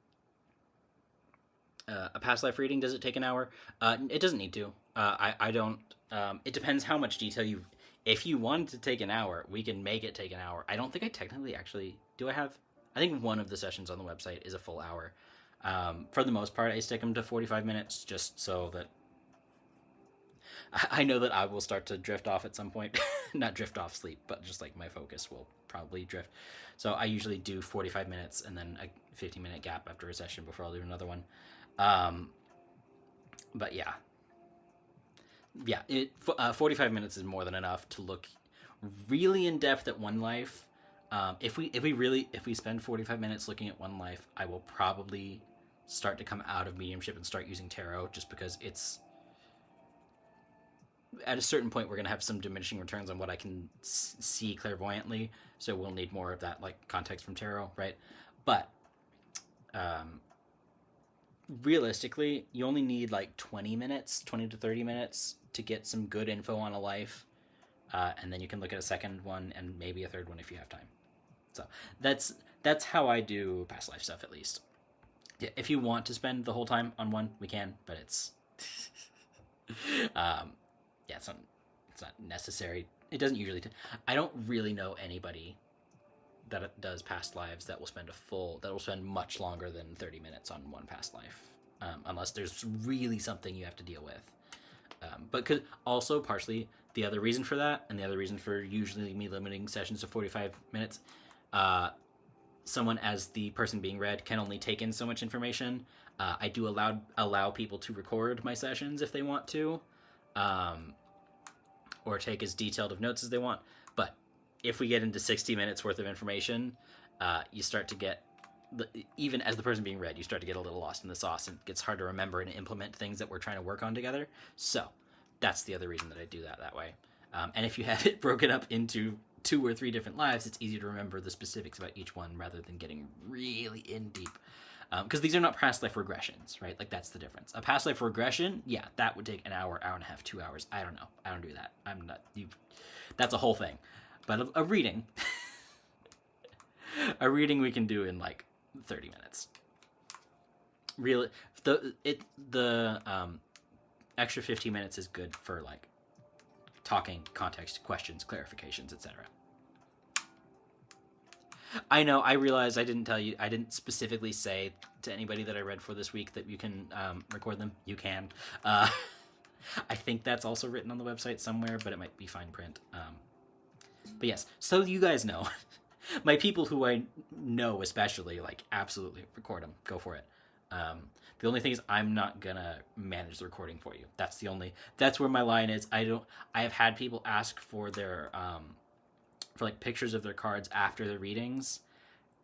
past life reading, does it take an hour? It doesn't need to. I don't. It depends how much detail you. If you wanted to take an hour, we can make it take an hour. I don't think I technically actually do. I think one of the sessions on the website is a full hour. For the most part, I stick them to 45 minutes just so that I know that I will start to drift off at some point. Not drift off sleep, but just like my focus will probably drift. So I usually do 45 minutes and then a 15-minute gap after a session before I'll do another one. But yeah. 45 minutes is more than enough to look really in depth at one life. If we spend 45 minutes looking at one life, I will probably start to come out of mediumship and start using tarot, just because it's at a certain point we're going to have some diminishing returns on what I can see clairvoyantly, so we'll need more of that like context from tarot, right? But realistically, you only need like 20 to 30 minutes to get some good info on a life, and then you can look at a second one and maybe a third one if you have time. So that's how I do past life stuff, at least. Yeah, if you want to spend the whole time on one, we can, but it's it's not necessary It doesn't usually. I don't really know anybody that does past lives that will spend much longer than 30 minutes on one past life, unless there's really something you have to deal with. But also partially the other reason for that, and the other reason for usually me limiting sessions to 45 minutes, someone as the person being read can only take in so much information. I do allow people to record my sessions if they want to, or take as detailed of notes as they want. But if we get into 60 minutes worth of information, you start to get, even as the person being read, you start to get a little lost in the sauce, and it gets hard to remember and implement things that we're trying to work on together. So that's the other reason that I do that way. And if you have it broken up into 2 or 3 different lives, it's easier to remember the specifics about each one rather than getting really in deep. Because these are not past life regressions, right? Like, that's the difference. A past life regression, yeah, that would take an hour, hour and a half, 2 hours. I don't know. I don't do that. I'm not. That's a whole thing. But a reading, a reading we can do in like 30 minutes. Really, the extra 15 minutes is good for like talking, context, questions, clarifications, etc. I know, I realize I didn't specifically say to anybody that I read for this week that you can record them. You can. I think that's also written on the website somewhere, but it might be fine print. But yes, so you guys know. My people who I know especially, like, absolutely record them. Go for it. The only thing is I'm not gonna manage the recording for you. That's where my line is. I have had people ask for their for like pictures of their cards after the readings,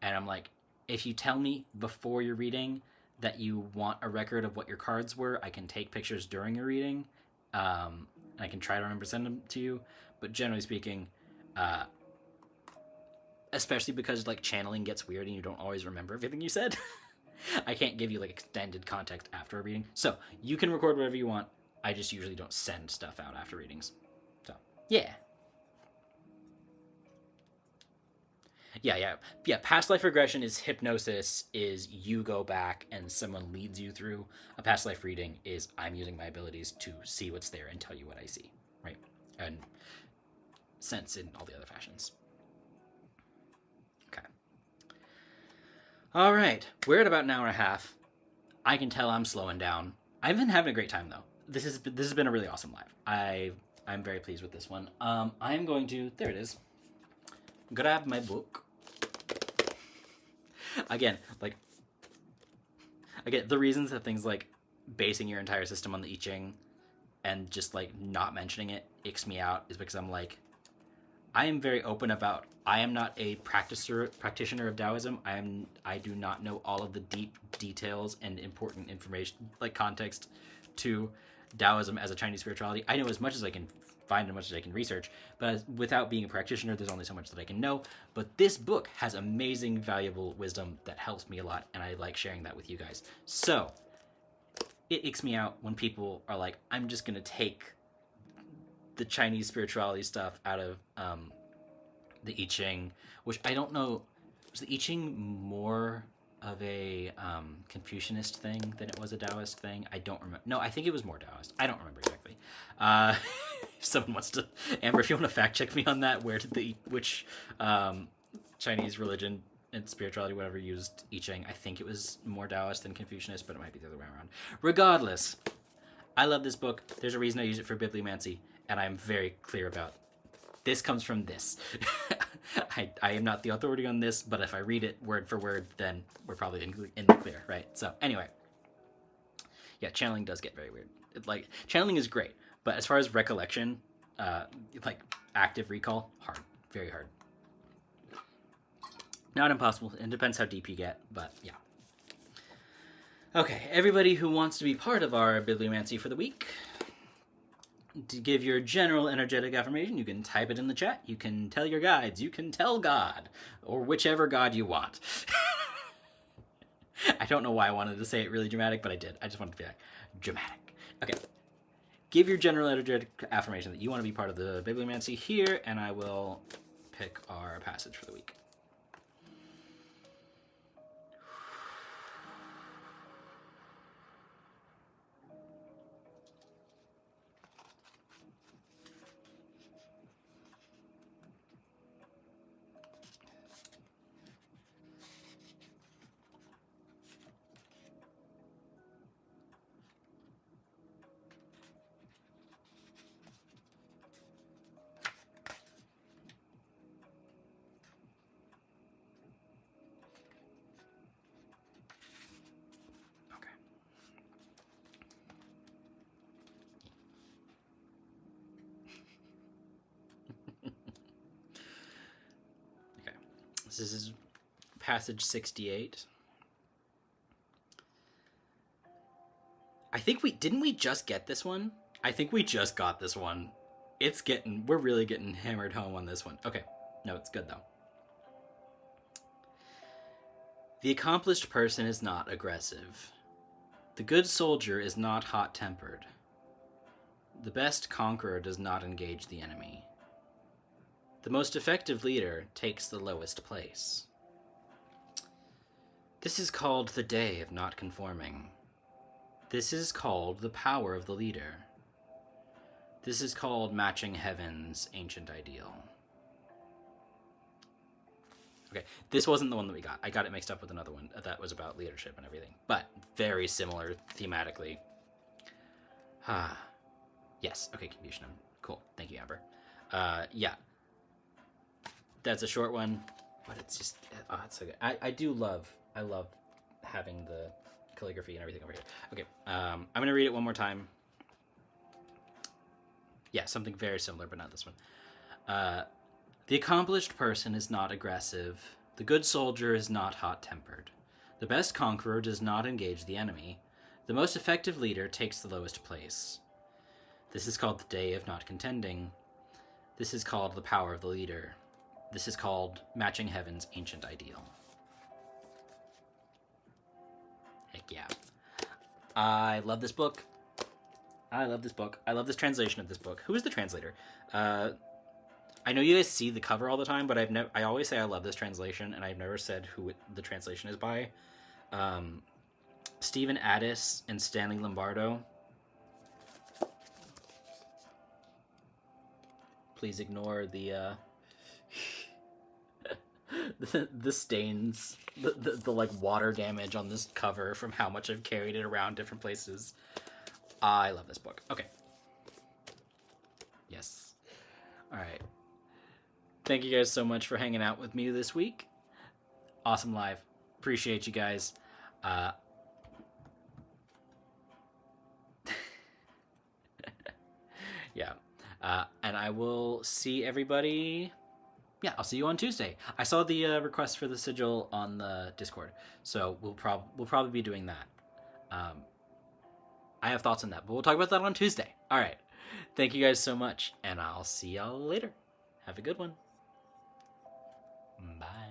and I'm like, if you tell me before your reading that you want a record of what your cards were, I can take pictures during your reading, and I can try to remember to send them to you. But generally speaking, especially because like channeling gets weird and you don't always remember everything you said, I can't give you like extended context after a reading. So you can record whatever you want. I just usually don't send stuff out after readings. So yeah. Yeah. Past life regression is hypnosis, is you go back and someone leads you through. A past life reading is I'm using my abilities to see what's there and tell you what I see, right? And sense in all the other fashions. Okay. All right, we're at about an hour and a half. I can tell I'm slowing down. I've been having a great time though. This has been a really awesome live. I'm very pleased with this one. I'm going to, there it is, grab my book. Again, the reasons that things like basing your entire system on the I Ching and just like not mentioning it icks me out is because I'm like, I am very open about, I am not a practitioner of Taoism. I do not know all of the deep details and important information, like context to Taoism as a Chinese spirituality. I know as much as I can find, as much as I can research, but without being a practitioner, there's only so much that I can know. But this book has amazing, valuable wisdom that helps me a lot, and I like sharing that with you guys. So it icks me out when people are like, I'm just going to take the Chinese spirituality stuff out of the I Ching, which I don't know, was the I Ching more of a Confucianist thing than it was a Taoist thing? I don't remember. No, I think it was more Taoist. I don't remember exactly. If someone wants to, Amber, if you want to fact check me on that, which Chinese religion and spirituality, whatever, used I Ching, I think it was more Taoist than Confucianist, but it might be the other way around. Regardless, I love this book. There's a reason I use it for bibliomancy, and I'm very clear about this comes from this. I am not the authority on this, but if I read it word for word, then we're probably in the clear, right? So anyway, yeah, channeling does get very weird. Like, channeling is great, but as far as recollection, like active recall, hard, very hard. Not impossible. It depends how deep you get, but yeah. Okay, everybody who wants to be part of our bibliomancy for the week, to give your general energetic affirmation, you can type it in the chat. You can tell your guides. You can tell God, or whichever God you want. I don't know why I wanted to say it really dramatic, but I did. I just wanted to be like, dramatic. Okay. Give your general energetic affirmation that you want to be part of the bibliomancy here, and I will pick our passage for the week. This is passage 68. I think didn't we just get this one? I think we just got this one. We're really getting hammered home on this one. Okay, no, it's good though. The accomplished person is not aggressive. The good soldier is not hot-tempered. The best conqueror does not engage the enemy. The most effective leader takes the lowest place. This is called the day of not conforming. This is called the power of the leader. This is called matching heaven's ancient ideal. Okay, this wasn't the one that we got. I got it mixed up with another one that was about leadership and everything, but very similar thematically. Yes, okay, Confucian. Cool, thank you, Amber. Yeah. That's a short one, but it's just, it's so good. I love having the calligraphy and everything over here. Okay, I'm going to read it one more time. Yeah, something very similar, but not this one. The accomplished person is not aggressive. The good soldier is not hot-tempered. The best conqueror does not engage the enemy. The most effective leader takes the lowest place. This is called the day of not contending. This is called the power of the leader. This is called matching heaven's ancient ideal. Heck yeah. I love this book. I love this translation of this book. Who is the translator? I know you guys see the cover all the time, but I always say I love this translation, and I've never said who the translation is by. Stephen Addis and Stanley Lombardo. Please ignore the the stains, the like water damage on this cover from how much I've carried it around different places. I love this book. Okay. Yes. All right. Thank you guys so much for hanging out with me this week. Awesome live. Appreciate you guys. Yeah. And I will see everybody. Yeah, I'll see you on Tuesday. I saw the request for the sigil on the Discord, so we'll probably be doing that. I have thoughts on that, but we'll talk about that on Tuesday. All right. Thank you guys so much, and I'll see y'all later. Have a good one. Bye.